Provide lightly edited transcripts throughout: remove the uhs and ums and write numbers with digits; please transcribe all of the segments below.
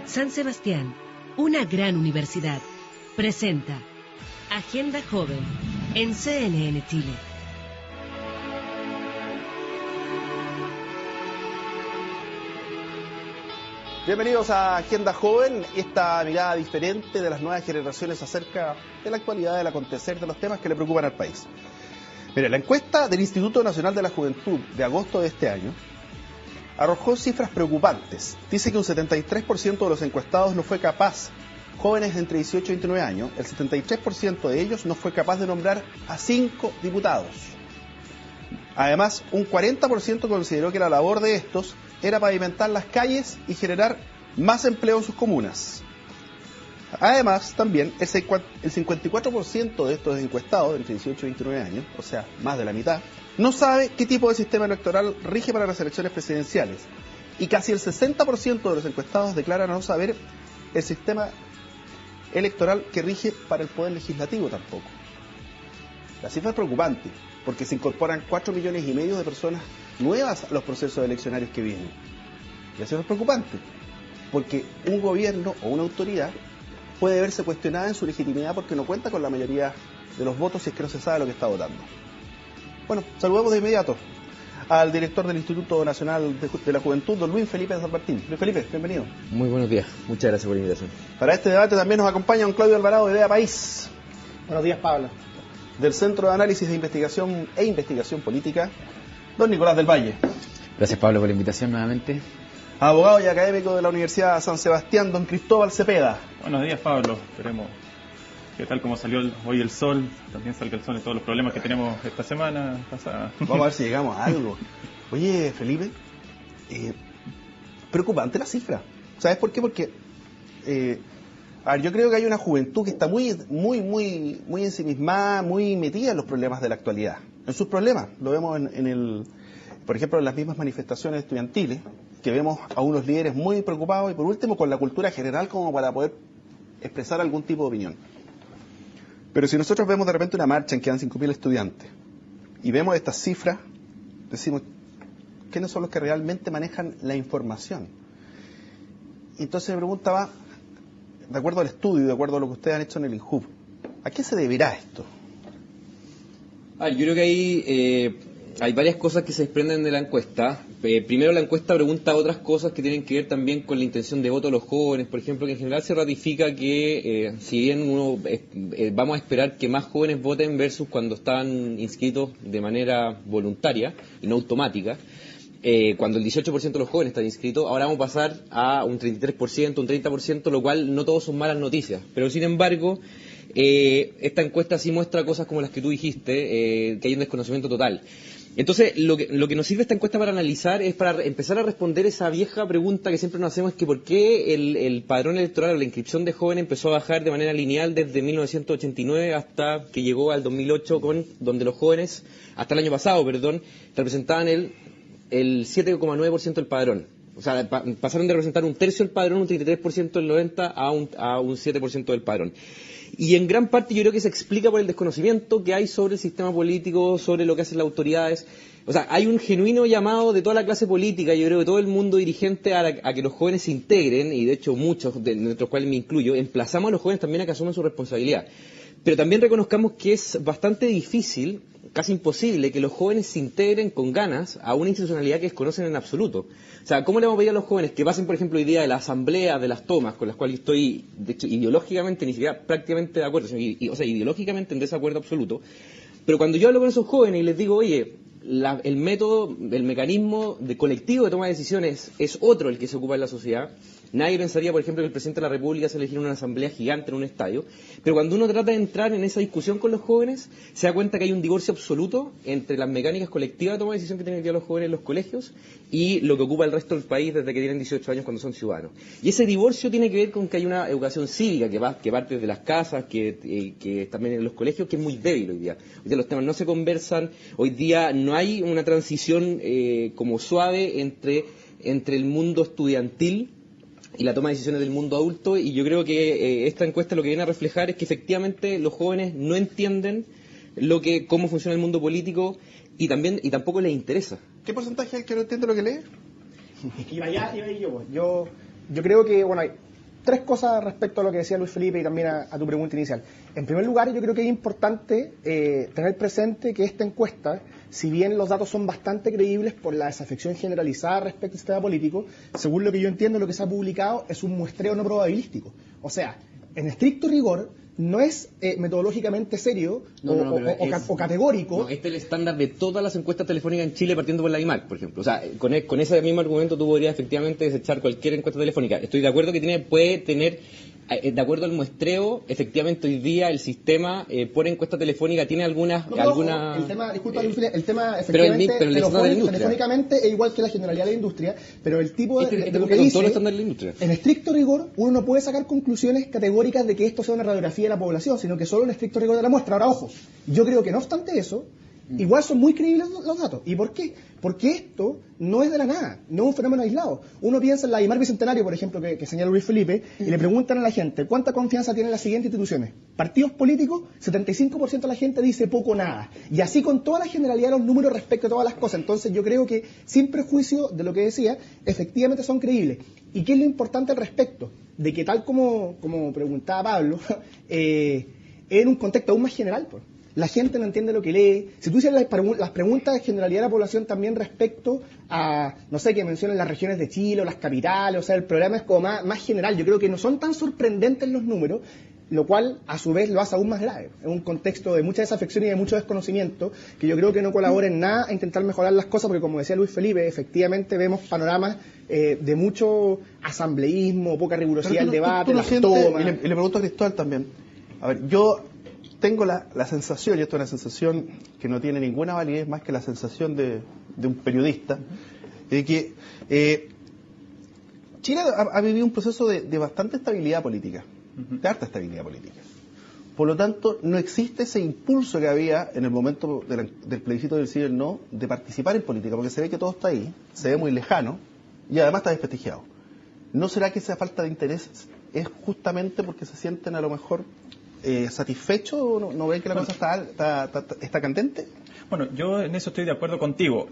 San Sebastián, una gran universidad, presenta Agenda Joven en CNN Chile. Bienvenidos a Agenda Joven, esta mirada diferente de las nuevas generaciones acerca de la actualidad, del acontecer, de los temas que le preocupan al país. Mire, la encuesta del Instituto Nacional de la Juventud de agosto de este año arrojó cifras preocupantes. Dice que un 73% de los encuestados no fue capaz, jóvenes entre 18 y 29 años, el 73% de ellos no fue capaz de nombrar a 5 diputados. Además, un 40% consideró que la labor de estos era pavimentar las calles y generar más empleo en sus comunas. Además, también el 54% de estos encuestados entre 18 y 29 años, o sea, más de la mitad, no sabe qué tipo de sistema electoral rige para las elecciones presidenciales. Y casi el 60% de los encuestados declaran no saber el sistema electoral que rige para el poder legislativo tampoco. La cifra es preocupante, porque se incorporan 4,5 millones de personas nuevas a los procesos eleccionarios que vienen. Y la cifra es preocupante, porque un gobierno o una autoridad puede verse cuestionada en su legitimidad porque no cuenta con la mayoría de los votos si es que no se sabe lo que está votando. Bueno, saludamos de inmediato al director del Instituto Nacional de la Juventud, don Luis Felipe de San Martín. Luis Felipe, bienvenido. Muy buenos días, muchas gracias por la invitación. Para este debate también nos acompaña don Claudio Alvarado de Idea País. Buenos días, Pablo. Del Centro de Análisis de Investigación Política, don Nicolás del Valle. Gracias, Pablo, por la invitación nuevamente. Abogado y académico de la Universidad San Sebastián, don Cristóbal Cepeda. Buenos días, Pablo. Esperemos que tal como salió hoy el sol, también salga el sol en todos los problemas que tenemos esta semana pasada. Vamos a ver si llegamos a algo. Oye, Felipe, preocupante la cifra. ¿Sabes por qué? Porque yo creo que hay una juventud que está muy ensimismada, muy metida en los problemas de la actualidad. En sus problemas. Lo vemos por ejemplo, en las mismas manifestaciones estudiantiles, que vemos a unos líderes muy preocupados y por último con la cultura general como para poder expresar algún tipo de opinión. Pero si nosotros vemos de repente una marcha en que dan 5.000 estudiantes y vemos estas cifras, decimos, ¿quiénes son los que realmente manejan la información? Y entonces me preguntaba, de acuerdo al estudio, de acuerdo a lo que ustedes han hecho en el INJUV, ¿a qué se deberá esto? Yo creo que hay varias cosas que se desprenden de la encuesta. Primero, la encuesta pregunta otras cosas que tienen que ver también con la intención de voto de los jóvenes, por ejemplo, que en general se ratifica que si bien vamos a esperar que más jóvenes voten versus cuando están inscritos de manera voluntaria y no automática, cuando el 18% de los jóvenes están inscritos, ahora vamos a pasar a un 33%, un 30%, lo cual no todos son malas noticias, pero sin embargo esta encuesta sí muestra cosas como las que tú dijiste, que hay un desconocimiento total. Entonces, lo que nos sirve esta encuesta para analizar es para empezar a responder esa vieja pregunta que siempre nos hacemos, que por qué el padrón electoral o la inscripción de jóvenes empezó a bajar de manera lineal desde 1989 hasta que llegó al 2008, donde los jóvenes, hasta el año pasado, representaban el 7,9% del padrón. O sea, pasaron de representar un tercio del padrón, un 33% del 90% a un 7% del padrón. Y en gran parte yo creo que se explica por el desconocimiento que hay sobre el sistema político, sobre lo que hacen las autoridades. O sea, hay un genuino llamado de toda la clase política, yo creo que todo el mundo dirigente a que los jóvenes se integren, y de hecho muchos, de los cuales me incluyo, emplazamos a los jóvenes también a que asuman su responsabilidad. Pero también reconozcamos que es bastante difícil, casi imposible, que los jóvenes se integren con ganas a una institucionalidad que desconocen en absoluto. O sea, ¿cómo le vamos a pedir a los jóvenes que pasen, por ejemplo, hoy día de la asamblea, de las tomas, con las cuales estoy, de hecho, ideológicamente ni siquiera prácticamente de acuerdo, o sea, ideológicamente en desacuerdo absoluto? Pero cuando yo hablo con esos jóvenes y les digo, oye, el método, el mecanismo de colectivo de toma de decisiones es otro el que se ocupa en la sociedad. Nadie pensaría, por ejemplo, que el presidente de la República se eligiera en una asamblea gigante en un estadio, pero cuando uno trata de entrar en esa discusión con los jóvenes, se da cuenta que hay un divorcio absoluto entre las mecánicas colectivas de toma de decisión que tienen que llevar los jóvenes en los colegios y lo que ocupa el resto del país desde que tienen 18 años cuando son ciudadanos. Y ese divorcio tiene que ver con que hay una educación cívica que parte desde las casas, que también en los colegios, que es muy débil hoy día. Hoy día los temas no se conversan, hoy día no hay una transición como suave entre el mundo estudiantil y la toma de decisiones del mundo adulto, y yo creo que esta encuesta lo que viene a reflejar es que efectivamente los jóvenes no entienden cómo funciona el mundo político y tampoco les interesa. ¿Qué porcentaje es el que no entiende lo que lee? Iba yo. Yo creo que, bueno, tres cosas respecto a lo que decía Luis Felipe y también a tu pregunta inicial. En primer lugar, yo creo que es importante tener presente que esta encuesta, si bien los datos son bastante creíbles por la desafección generalizada respecto al sistema político, según lo que yo entiendo, lo que se ha publicado es un muestreo no probabilístico. O sea, en estricto rigor, no es metodológicamente serio o categórico. No, este es el estándar de todas las encuestas telefónicas en Chile partiendo por la IMAC, por ejemplo. O sea, con ese mismo argumento tú podrías efectivamente desechar cualquier encuesta telefónica. Estoy de acuerdo que puede tener, de acuerdo al muestreo, efectivamente hoy día el sistema por encuesta telefónica tiene algunas... El tema, disculpa, el tema efectivamente telefónicamente es igual que la generalidad de la industria, pero el tipo de lo que dice, todo el estándar de la industria. En estricto rigor, uno no puede sacar conclusiones categóricas de que esto sea una radiografía de la población, sino que solo en estricto rigor de la muestra. Ahora, ojo, yo creo que no obstante eso, igual son muy creíbles los datos. ¿Y por qué? Porque esto no es de la nada, no es un fenómeno aislado. Uno piensa en la IMAR Bicentenario, por ejemplo, que señala Luis Felipe, y le preguntan a la gente, ¿cuánta confianza tienen las siguientes instituciones? Partidos políticos, 75% de la gente dice poco o nada. Y así con toda la generalidad de los números respecto a todas las cosas. Entonces yo creo que, sin prejuicio de lo que decía, efectivamente son creíbles. ¿Y qué es lo importante al respecto? De que tal como preguntaba Pablo, en un contexto aún más general, pues. La gente no entiende lo que lee. Si tú hicieras las preguntas de generalidad de la población también respecto a, no sé, que mencionen las regiones de Chile o las capitales, o sea, el programa es como más general. Yo creo que no son tan sorprendentes los números, lo cual a su vez lo hace aún más grave. Es un contexto de mucha desafección y de mucho desconocimiento que yo creo que no colabora en nada a intentar mejorar las cosas, porque como decía Luis Felipe, efectivamente vemos panoramas de mucho asambleísmo, poca rigurosidad del debate, las tomas. Y le pregunto a Cristóbal también. A ver, yo tengo la sensación, y esto es una sensación que no tiene ninguna validez más que la sensación de un periodista, de que Chile ha vivido un proceso de bastante estabilidad política, de harta estabilidad política. Por lo tanto, no existe ese impulso que había en el momento del plebiscito del sí y el no de participar en política, porque se ve que todo está ahí, se ve muy lejano y además está desprestigiado. ¿No será que esa falta de interés es justamente porque se sienten a lo mejor satisfechos? ¿No ven que la cosa está candente? Bueno, yo en eso estoy de acuerdo contigo.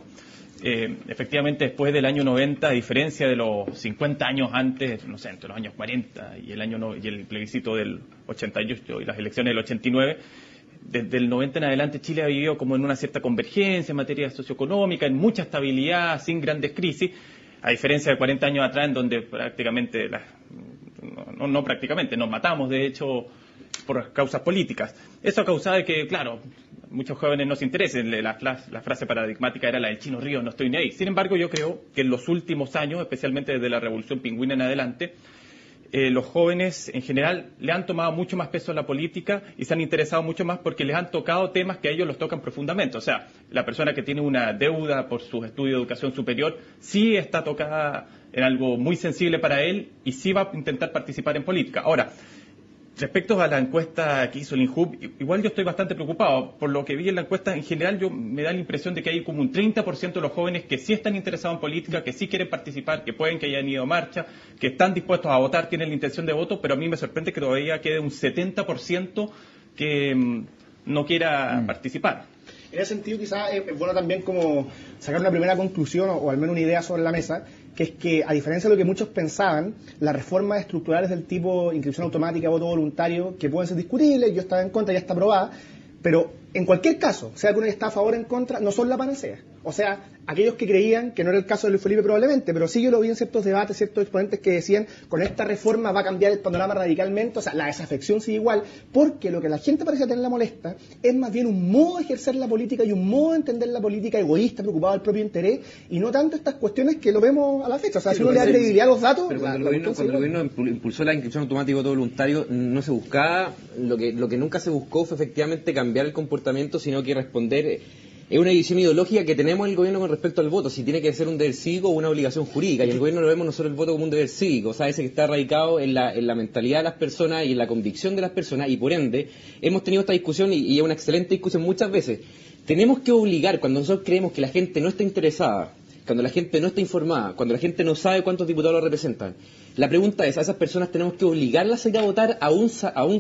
Efectivamente, después del año 90, a diferencia de los 50 años antes, no sé, entre los años 40 y el plebiscito del 88 y las elecciones del 89, desde el 90 en adelante Chile ha vivido como en una cierta convergencia en materia socioeconómica, en mucha estabilidad, sin grandes crisis, a diferencia de 40 años atrás, en donde prácticamente, no prácticamente, nos matamos, de hecho, por causas políticas. Eso ha causado que, claro, muchos jóvenes no se interesen. La frase paradigmática era la del Chino Ríos, no estoy ni ahí. Sin embargo, yo creo que en los últimos años, especialmente desde la Revolución Pingüina en adelante, los jóvenes en general le han tomado mucho más peso a la política y se han interesado mucho más porque les han tocado temas que a ellos los tocan profundamente. O sea, la persona que tiene una deuda por sus estudios de educación superior sí está tocada en algo muy sensible para él y sí va a intentar participar en política. Ahora, respecto a la encuesta que hizo el INJUB, igual yo estoy bastante preocupado. Por lo que vi en la encuesta, en general me da la impresión de que hay como un 30% de los jóvenes que sí están interesados en política, que sí quieren participar, que pueden que hayan ido a marcha, que están dispuestos a votar, tienen la intención de voto, pero a mí me sorprende que todavía quede un 70% que no quiera participar. En ese sentido, quizás es bueno también como sacar una primera conclusión o al menos una idea sobre la mesa, que es que, a diferencia de lo que muchos pensaban, las reformas estructurales del tipo inscripción automática, voto voluntario, que pueden ser discutibles, yo estaba en contra, ya está aprobada, pero en cualquier caso, sea que uno esté a favor o en contra, no son la panacea. O sea, aquellos que creían, que no era el caso de Luis Felipe probablemente, pero sí yo lo vi en ciertos debates, ciertos exponentes que decían, con esta reforma va a cambiar el panorama radicalmente, o sea, la desafección sigue igual, porque lo que la gente parece tener la molesta es más bien un modo de ejercer la política y un modo de entender la política egoísta, preocupado del propio interés, y no tanto estas cuestiones que lo vemos a la fecha. O sea, si uno le da credibilidad a los datos... Pero cuando el gobierno impulsó la inscripción automática voto voluntario, no se buscaba, lo que nunca se buscó fue efectivamente cambiar el comportamiento, sino que responder... Es una división ideológica que tenemos el gobierno con respecto al voto, si tiene que ser un deber cívico o una obligación jurídica, y el gobierno lo vemos nosotros el voto como un deber cívico, o sea, ese que está radicado en la mentalidad de las personas y en la convicción de las personas, y por ende, hemos tenido esta discusión y es una excelente discusión muchas veces. Tenemos que obligar, cuando nosotros creemos que la gente no está interesada, cuando la gente no está informada, cuando la gente no sabe cuántos diputados lo representan, La pregunta es, ¿a esas personas tenemos que obligarlas a ir a votar aún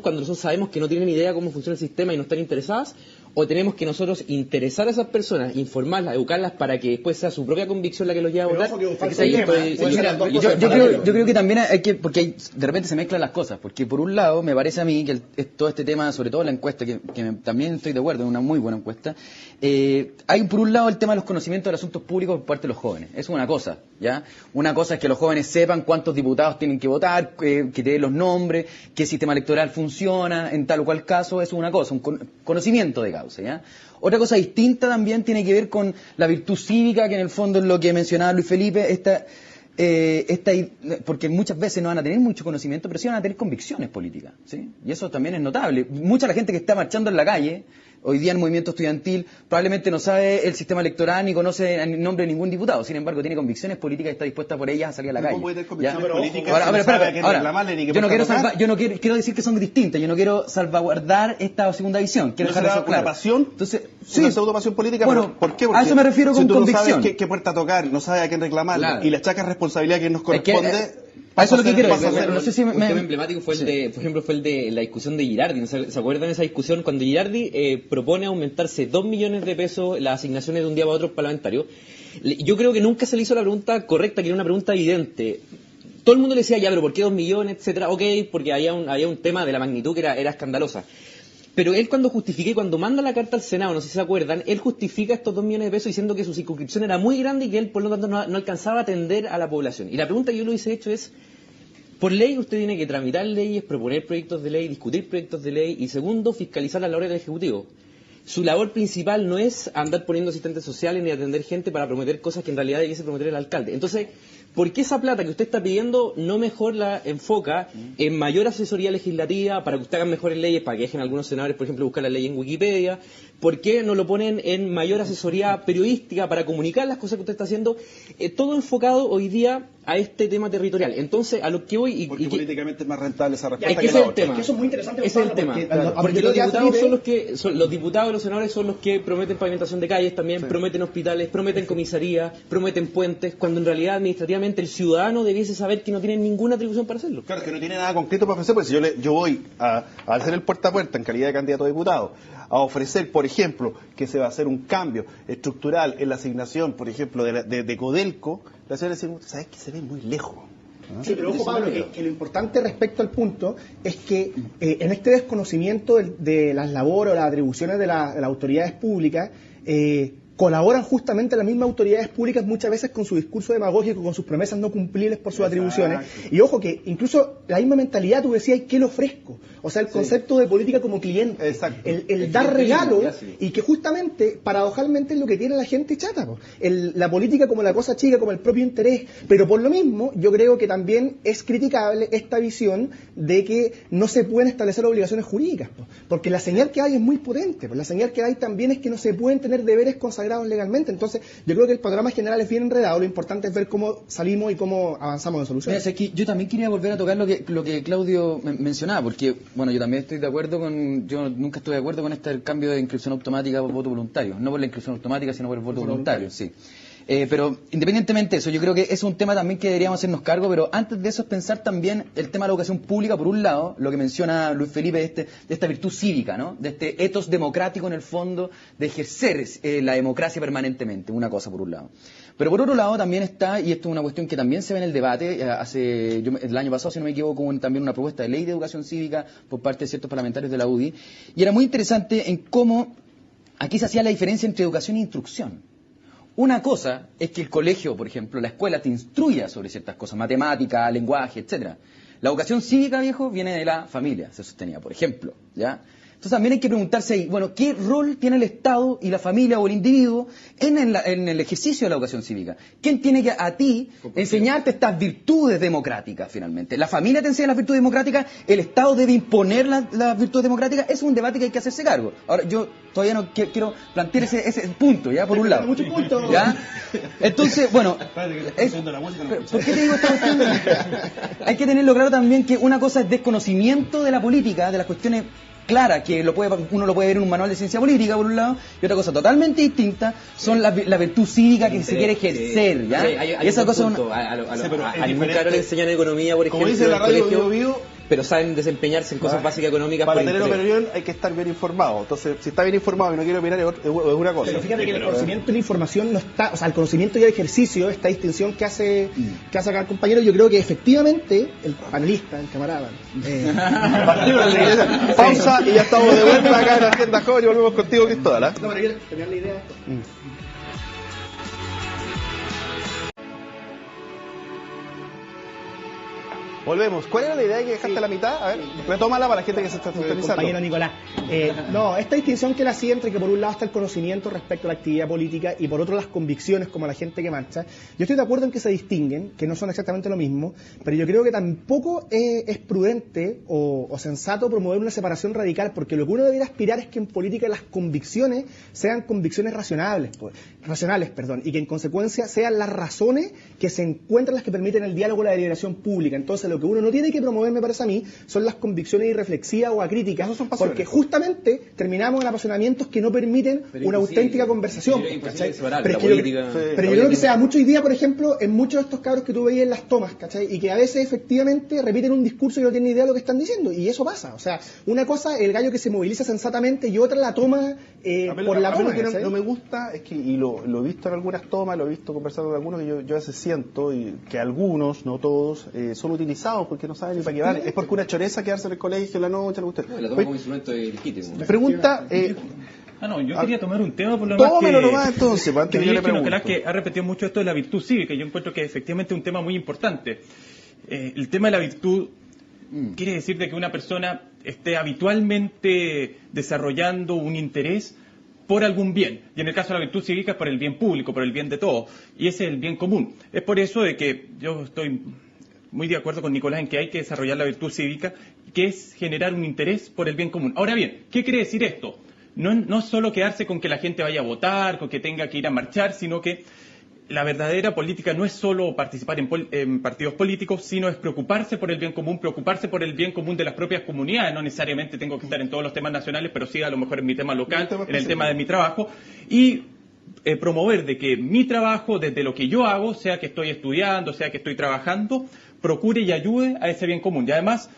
cuando nosotros sabemos que no tienen idea cómo funciona el sistema y no están interesadas? ¿O tenemos que nosotros interesar a esas personas, informarlas, educarlas para que después sea su propia convicción la que los lleve a votar? Yo creo que también hay que, porque de repente se mezclan las cosas, porque por un lado me parece a mí que todo este tema, sobre todo la encuesta, que también estoy de acuerdo, es una muy buena encuesta, hay por un lado el tema de los conocimientos de los asuntos públicos por parte de los jóvenes. Eso es una cosa, ¿ya? Una cosa es que los jóvenes sepan cuántos diputados tienen que votar, que te den los nombres, qué sistema electoral funciona en tal o cual caso. Eso es una cosa, un conocimiento de causa, ¿ya? Otra cosa distinta también tiene que ver con la virtud cívica, que en el fondo es lo que mencionaba Luis Felipe, porque muchas veces no van a tener mucho conocimiento, pero sí van a tener convicciones políticas, ¿sí? Y eso también es notable. Mucha de la gente que está marchando en la calle hoy día en el movimiento estudiantil probablemente no sabe el sistema electoral ni conoce el nombre de ningún diputado, sin embargo tiene convicciones políticas y está dispuesta por ellas a salir a la calle. ¿Cómo puede tener convicciones ¿Ya? políticas? Yo no quiero decir que son distintas, yo no quiero salvaguardar esta segunda visión, quiero dejar eso claro. ¿Una pasión? Entonces, ¿Una pseudopasión política? Bueno, ¿Por qué? Porque a eso me refiero con si tú convicción. no sabes qué puerta tocar, no sabes a quién reclamar, claro, y le achacas responsabilidad a quien nos corresponde... A eso es lo que quiero decir. No sé si un tema emblemático fue por ejemplo, fue el de la discusión de Girardi. ¿No se acuerdan de esa discusión? Cuando Girardi propone aumentarse 2 millones de pesos las asignaciones de un día para otro parlamentarios, yo creo que nunca se le hizo la pregunta correcta, que era una pregunta evidente. Todo el mundo le decía, ya, pero ¿por qué 2 millones, etcétera? Ok, porque había un tema de la magnitud que era escandalosa. Pero él cuando justifica y cuando manda la carta al Senado, no sé si se acuerdan, él justifica estos 2 millones de pesos diciendo que su circunscripción era muy grande y que él por lo tanto no alcanzaba a atender a la población. Y la pregunta que yo le hice hecho es, por ley usted tiene que tramitar leyes, proponer proyectos de ley, discutir proyectos de ley y segundo, fiscalizar la labor del Ejecutivo. Su labor principal no es andar poniendo asistentes sociales ni atender gente para prometer cosas que en realidad debiese prometer el alcalde. Entonces, ¿por qué esa plata que usted está pidiendo no mejor la enfoca en mayor asesoría legislativa para que usted hagan mejores leyes, para que dejen algunos senadores, por ejemplo, buscar la ley en Wikipedia? ¿Por qué no lo ponen en mayor asesoría periodística para comunicar las cosas que usted está haciendo? Todo enfocado hoy día a este tema territorial. Entonces, a lo que voy... Porque políticamente es más rentable esa respuesta que la otra. tema. Es que eso es muy interesante. Ese es el tema. Porque los diputados los diputados y los senadores son los que prometen pavimentación de calles también, prometen hospitales, prometen comisarías, prometen puentes, cuando en realidad administrativamente el ciudadano debiese saber que no tiene ninguna atribución para hacerlo. Claro, que no tiene nada concreto para ofrecer, porque si yo voy a hacer el puerta a puerta en calidad de candidato a diputado, a ofrecer, por ejemplo, que se va a hacer un cambio estructural en la asignación, por ejemplo, de Codelco, la señora dice, ¿sabes que se ve muy lejos? Sí, pero ojo, Pablo, que lo importante respecto al punto es que en este desconocimiento de las labores o las atribuciones de las autoridades públicas, colaboran justamente las mismas autoridades públicas muchas veces con su discurso demagógico, con sus promesas no cumplibles por sus atribuciones. Y ojo que incluso la misma mentalidad, tú decías, ¿qué le ofrezco? O sea, el concepto de política como cliente, el dar regalo, y que justamente, paradojalmente, es lo que tiene la gente chata. La política como la cosa chica, como el propio interés. Pero por lo mismo, yo creo que también es criticable esta visión de que no se pueden establecer obligaciones jurídicas. Porque la señal que hay es muy potente. La señal que hay también es que no se pueden tener deberes consagrados legalmente. Entonces, yo creo que el panorama general es bien enredado. Lo importante es ver cómo salimos y cómo avanzamos en soluciones. Mira, es que yo también quería volver a tocar lo que Claudio mencionaba, porque, bueno, yo también estoy de acuerdo yo nunca estuve de acuerdo con este cambio de inscripción automática por voto voluntario. No por la inscripción automática, sino por el voto voluntario, sí. Pero independientemente de eso, yo creo que es un tema también que deberíamos hacernos cargo, pero antes de eso es pensar también el tema de la educación pública, por un lado, lo que menciona Luis Felipe de esta virtud cívica, ¿no? De este etos democrático en el fondo, de ejercer la democracia permanentemente, una cosa por un lado. Pero por otro lado también está, y esto es una cuestión que también se ve en el debate, el año pasado, si no me equivoco, hubo también una propuesta de ley de educación cívica por parte de ciertos parlamentarios de la UDI, y era muy interesante en cómo aquí se hacía la diferencia entre educación e instrucción. Una cosa es que el colegio, por ejemplo, la escuela te instruya sobre ciertas cosas, matemática, lenguaje, etcétera. La educación cívica, viejo, viene de la familia, se sostenía, por ejemplo, ¿ya? Entonces también hay que preguntarse ahí, bueno, ¿qué rol tiene el Estado y la familia o el individuo en el ejercicio de la educación cívica? ¿Quién tiene que a ti enseñarte estas virtudes democráticas, finalmente? ¿La familia te enseña las virtudes democráticas? ¿El Estado debe imponer las virtudes democráticas? Es un debate que hay que hacerse cargo. Ahora, yo todavía no quiero plantear ese punto, ¿ya? Por un lado. Muchos puntos. ¿Ya? Entonces, bueno, ¿por qué te digo esta cuestión? Hay que tenerlo claro también que una cosa es desconocimiento de la política, de las cuestiones clara, que uno lo puede ver en un manual de ciencia política, por un lado, y otra cosa totalmente distinta son la virtud cívica que se quiere ejercer, ¿ya? Sí, hay esa un cosa punto. A ningún diferente. caro le enseñan economía, por Como ejemplo, dice en la el radio colegio, Bio, pero saben desempeñarse en cosas básicas económicas para por tener interés. opinión hay que estar bien informado. Entonces, si está bien informado y no quiere opinar, es una cosa. Pero fíjate que el conocimiento y la información no está, o sea, el conocimiento y el ejercicio, esta distinción que hace acá el compañero, yo creo que efectivamente el panelista, el camarada. Pausa y ya estamos de vuelta acá en Agenda Joven y volvemos contigo, Cristóbal. ¿Ah? No, pero quiero terminar la idea de esto. Volvemos. ¿Cuál era la idea que dejaste a la mitad? A ver, retómala para la gente que se está sintonizando. Compañero Nicolás. No, esta distinción que él hacía entre que por un lado está el conocimiento respecto a la actividad política y por otro las convicciones como la gente que marcha, yo estoy de acuerdo en que se distinguen, que no son exactamente lo mismo, pero yo creo que tampoco es prudente o sensato promover una separación radical, porque lo que uno debería aspirar es que en política las convicciones sean convicciones racionales, y que en consecuencia sean las razones que se encuentran las que permiten el diálogo y la deliberación pública. Entonces, lo que uno no tiene que promover, me parece a mí, son las convicciones irreflexivas o acríticas, porque justamente terminamos en apasionamientos que no permiten una auténtica conversación. Pero yo creo que se da mucho hoy día, por ejemplo, en muchos de estos cabros que tú veías en las tomas, ¿cachai? Y que a veces efectivamente repiten un discurso y no tienen ni idea de lo que están diciendo, y eso pasa. O sea, una cosa el gallo que se moviliza sensatamente y otra la toma por la toma. Lo que no me gusta es que, y lo he visto en algunas tomas, lo he visto conversando con algunos, que yo a veces siento que algunos, no todos, son utilizados porque no saben ni para qué van. Es porque una choreza quedarse en el colegio en la noche, no gusta. La toma como instrumento legítimo. Pregunta. Yo quería tomar un tema por lo Tómelo nomás entonces, antes que yo le pregunto. Que ha repetido mucho esto de la virtud cívica, y yo encuentro que efectivamente es un tema muy importante. El tema de la virtud quiere decir de que una persona esté habitualmente desarrollando un interés por algún bien, y en el caso de la virtud cívica es por el bien público, por el bien de todos, y ese es el bien común. Es por eso de que yo estoy muy de acuerdo con Nicolás en que hay que desarrollar la virtud cívica, que es generar un interés por el bien común. Ahora bien, ¿qué quiere decir esto? No solo quedarse con que la gente vaya a votar, con que tenga que ir a marchar, sino que la verdadera política no es solo participar en partidos políticos, sino es preocuparse por el bien común, preocuparse por el bien común de las propias comunidades. No necesariamente tengo que estar en todos los temas nacionales, pero sí a lo mejor en mi tema local, en el tema de mi trabajo, y promover de que mi trabajo, desde lo que yo hago, sea que estoy estudiando, sea que estoy trabajando, procure y ayude a ese bien común. Y además,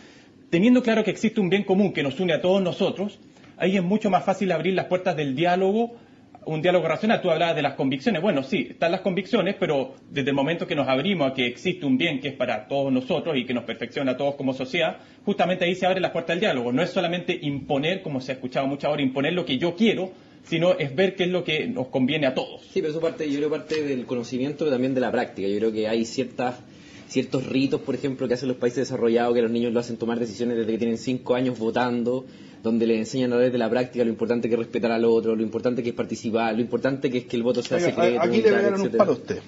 teniendo claro que existe un bien común que nos une a todos nosotros, ahí es mucho más fácil abrir las puertas del diálogo, un diálogo racional. Tú hablabas de las convicciones. Bueno, sí, están las convicciones, pero desde el momento que nos abrimos a que existe un bien que es para todos nosotros y que nos perfecciona a todos como sociedad, justamente ahí se abren las puertas del diálogo. No es solamente imponer, como se ha escuchado mucho ahora, imponer lo que yo quiero, sino es ver qué es lo que nos conviene a todos. Sí, pero eso yo creo parte del conocimiento, pero también de la práctica. Yo creo que hay ciertos ritos, por ejemplo, que hacen los países desarrollados, que los niños lo hacen tomar decisiones desde que tienen 5 años votando, donde les enseñan a través de la práctica lo importante que es respetar al otro, lo importante que es participar, lo importante que es que el voto sea secreto. Aquí le pegaron un palo a usted.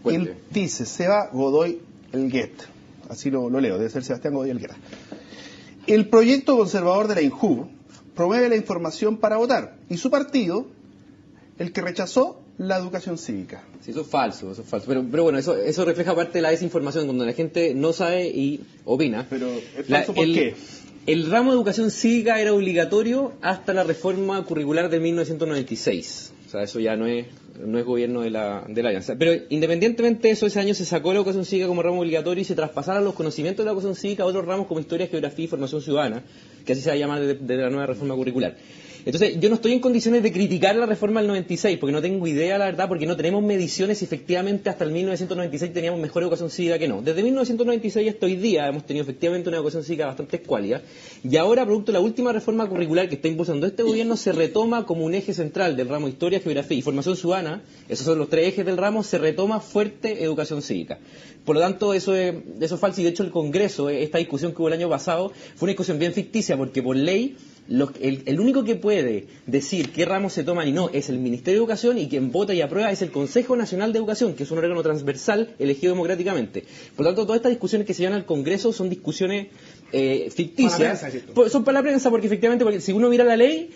Él dice, Seba Godoy Elgueta, así lo leo, debe ser Sebastián Godoy Elgueta. El proyecto conservador de la INJU promueve la información para votar, y su partido, el que rechazó la educación cívica. Sí, eso es falso. Pero bueno, eso refleja parte de la desinformación, donde la gente no sabe y opina. Pero es falso, ¿por qué? El ramo de educación cívica era obligatorio hasta la reforma curricular del 1996. O sea, eso ya no es gobierno de la alianza. Pero independientemente de eso, ese año se sacó la educación cívica como ramo obligatorio y se traspasaron los conocimientos de la educación cívica a otros ramos como historia, geografía y formación ciudadana, que así se va a llamar de la nueva reforma curricular. Entonces, yo no estoy en condiciones de criticar la reforma del 96, porque no tengo idea, la verdad, porque no tenemos mediciones si efectivamente hasta el 1996 teníamos mejor educación cívica que no. Desde 1996 hasta hoy día hemos tenido efectivamente una educación cívica bastante escuálida, y ahora, producto de la última reforma curricular que está impulsando este gobierno, se retoma como un eje central del ramo Historia, Geografía y Formación Ciudadana. Esos son los 3 ejes del ramo, se retoma fuerte educación cívica. Por lo tanto, eso es falso, y de hecho el Congreso, esta discusión que hubo el año pasado, fue una discusión bien ficticia, porque por ley el único que puede decir qué ramos se toman y no es el Ministerio de Educación, y quien vota y aprueba es el Consejo Nacional de Educación, que es un órgano transversal elegido democráticamente. Por lo tanto, todas estas discusiones que se llevan al Congreso son discusiones ficticias. Son para la prensa, porque efectivamente, si uno mira la ley,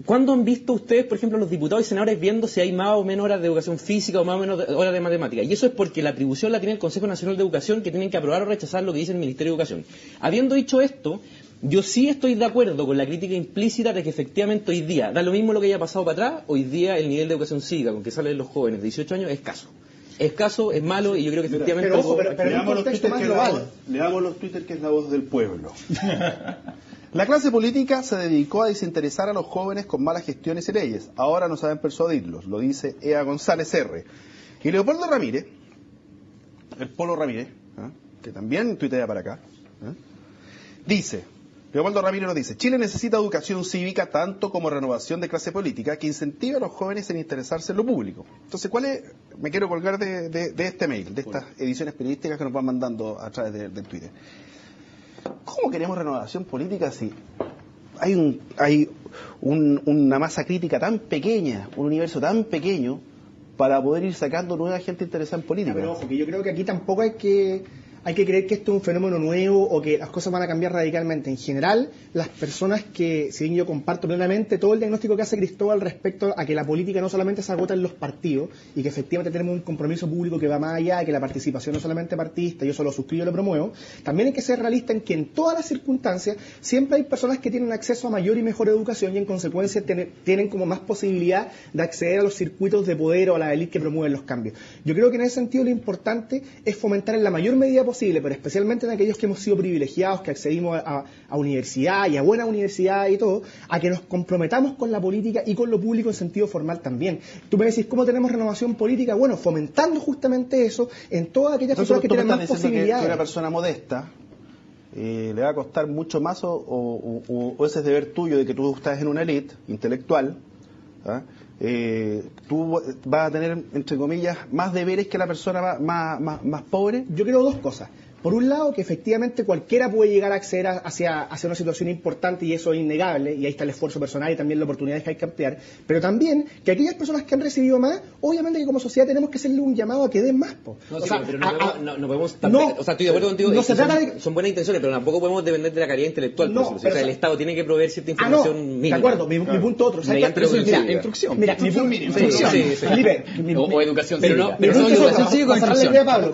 ¿cuándo han visto ustedes, por ejemplo, los diputados y senadores viendo si hay más o menos horas de educación física o más o menos horas de matemática? Y eso es porque la atribución la tiene el Consejo Nacional de Educación, que tienen que aprobar o rechazar lo que dice el Ministerio de Educación. Habiendo dicho esto, yo sí estoy de acuerdo con la crítica implícita de que efectivamente hoy día, da lo mismo lo que haya pasado para atrás, hoy día el nivel de educación cívica con que salen los jóvenes de 18 años es escaso. Es escaso, es malo, y yo creo que efectivamente... Pero en un contexto más global. Leamos los Twitter, que es la voz del pueblo. La clase política se dedicó a desinteresar a los jóvenes con malas gestiones y leyes. Ahora no saben persuadirlos, lo dice Ea González R. Y Leopoldo Ramírez, el Polo Ramírez, que también tuitea para acá, dice... Leopoldo Ramírez nos dice: Chile necesita educación cívica tanto como renovación de clase política que incentive a los jóvenes en interesarse en lo público. Entonces, me quiero colgar de este mail, de estas ediciones periodísticas que nos van mandando a través del Twitter. ¿Cómo queremos renovación política si hay una masa crítica tan pequeña, un universo tan pequeño para poder ir sacando nueva gente interesada en política? Pero ojo, que yo creo que aquí tampoco hay que creer que esto es un fenómeno nuevo o que las cosas van a cambiar radicalmente. En general, las personas que, si bien yo comparto plenamente todo el diagnóstico que hace Cristóbal respecto a que la política no solamente se agota en los partidos y que efectivamente tenemos un compromiso público que va más allá, que la participación no solamente partidista, yo solo suscribo y lo promuevo, también hay que ser realista en que en todas las circunstancias siempre hay personas que tienen acceso a mayor y mejor educación y en consecuencia tienen como más posibilidad de acceder a los circuitos de poder o a la élite que promueven los cambios. Yo creo que en ese sentido lo importante es fomentar en la mayor medida posible, pero especialmente en aquellos que hemos sido privilegiados, que accedimos a universidad y a buena universidad y todo, a que nos comprometamos con la política y con lo público en sentido formal también. Tú me decís, ¿cómo tenemos renovación política? Bueno, fomentando justamente eso en todas aquellas personas que tienen más posibilidades. Que una persona modesta le va a costar mucho más o ese es deber tuyo de que tú estás en una élite intelectual, tú vas a tener, entre comillas, más deberes que la persona más pobre. Yo creo dos cosas. Por un lado, que efectivamente cualquiera puede llegar a acceder hacia una situación importante y eso es innegable, y ahí está el esfuerzo personal y también las oportunidades que hay que ampliar, pero también que aquellas personas que han recibido más, obviamente que como sociedad tenemos que hacerle un llamado a que den más. No podemos tampoco, o sea, estoy de acuerdo contigo, no se trata son buenas intenciones, pero tampoco podemos depender de la calidad intelectual. No, o sea, el Estado tiene que proveer cierta información mínima. De acuerdo, mi punto otro. Instrucción. Mira, mi punto o educación cívica.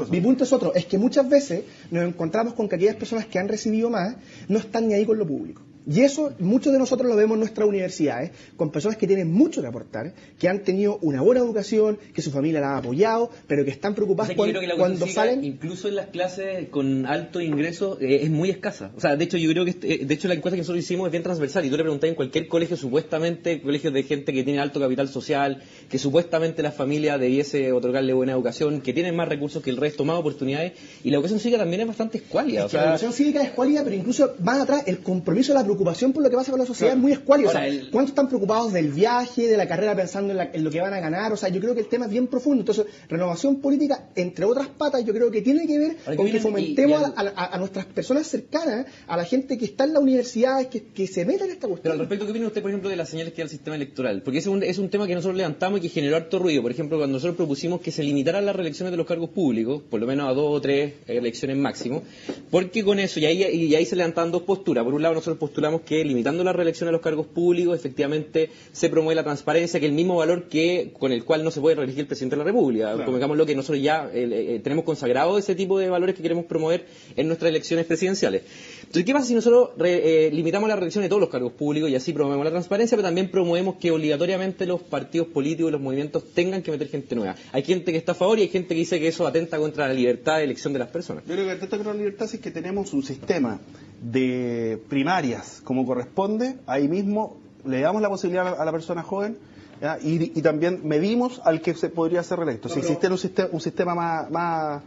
Mi punto es otro, es que muchas veces nos encontramos con que aquellas personas que han recibido más no están ni ahí con lo público. Y eso muchos de nosotros lo vemos en nuestras universidades, con personas que tienen mucho que aportar, que han tenido una buena educación, que su familia la ha apoyado, pero que están preocupadas cuando salen... Incluso en las clases con alto ingreso es muy escasa. O sea, de hecho yo creo que de hecho la encuesta que nosotros hicimos es bien transversal, y tú le preguntás en cualquier colegio, supuestamente colegios de gente que tiene alto capital social, que supuestamente la familia debiese otorgarle buena educación, que tienen más recursos que el resto, más oportunidades, y la educación cívica también es bastante escuálida. La educación cívica es escuálida, pero incluso más atrás el compromiso de la preocupación por lo que pasa con la sociedad es muy escuálida. O sea, ¿cuántos están preocupados del viaje, de la carrera, pensando en lo que van a ganar? O sea, yo creo que el tema es bien profundo. Entonces, renovación política, entre otras patas, yo creo que tiene que ver con que fomentemos a nuestras personas cercanas, a la gente que está en la universidad, que se meta en esta cuestión. Pero al respecto, ¿qué opina usted, por ejemplo, de las señales que da el sistema electoral? Porque ese es un tema que nosotros levantamos y que generó harto ruido. Por ejemplo, cuando nosotros propusimos que se limitaran las reelecciones de los cargos públicos, por lo menos a 2 o 3 elecciones máximo, porque con eso, y ahí se levantaban dos posturas. Por un lado, nosotros postulamos que limitando la reelección a los cargos públicos, efectivamente se promueve la transparencia, que es el mismo valor con el cual no se puede reelegir el presidente de la República. Claro. Convengamos lo que nosotros ya tenemos consagrado ese tipo de valores que queremos promover en nuestras elecciones presidenciales. Entonces, ¿qué pasa si nosotros limitamos la reelección de todos los cargos públicos y así promovemos la transparencia, pero también promovemos que obligatoriamente los partidos políticos y los movimientos tengan que meter gente nueva? Hay gente que está a favor y hay gente que dice que eso atenta contra la libertad de elección de las personas. Yo creo que atenta contra la libertad es que tenemos un sistema de primarias como corresponde, ahí mismo le damos la posibilidad a la persona joven, ¿ya? Y también medimos al que se podría ser reelecto. Si existe un sistema más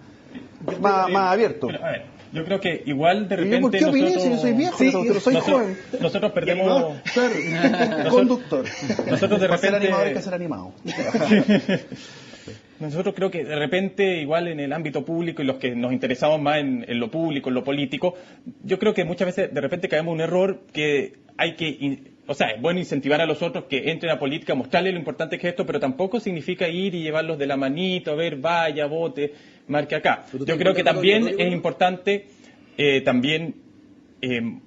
abierto. Pero, a ver, yo creo que igual de repente... ¿Por qué opiné si yo soy viejo? Yo soy joven. Nosotros perdemos... Conductor. Nosotros de repente... Ser animador hay que ser animado. Nosotros creo que de repente, igual en el ámbito público y los que nos interesamos más en lo público, en lo político, yo creo que muchas veces de repente caemos en un error que hay que... O sea, es bueno incentivar a los otros que entren a política, mostrarles lo importante que es esto, pero tampoco significa ir y llevarlos de la manito, a ver, vaya, vote, marque acá. Yo creo que también es importante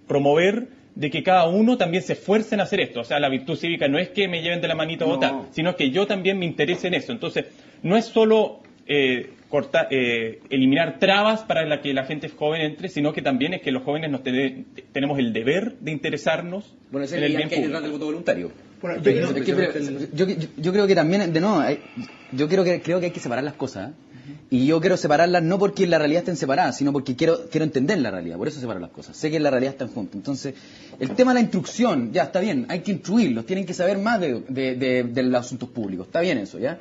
promover de que cada uno también se esfuerce en hacer esto. O sea, la virtud cívica no es que me lleven de la manito a votar, sino que yo también me interese en eso. Entonces, no es solo eliminar trabas para que la gente joven entre, sino que también es que los jóvenes tenemos el deber de interesarnos en el bien público. Del voto voluntario. Bueno, yo creo que también, de nuevo, yo creo que hay que separar las cosas. Y yo quiero separarlas no porque la realidad estén separadas, sino porque quiero entender la realidad. Por eso separo las cosas. Sé que en la realidad están juntas. Entonces, el tema de la instrucción, ya está bien, hay que instruirlos, tienen que saber más de los asuntos públicos. Está bien eso, ¿ya?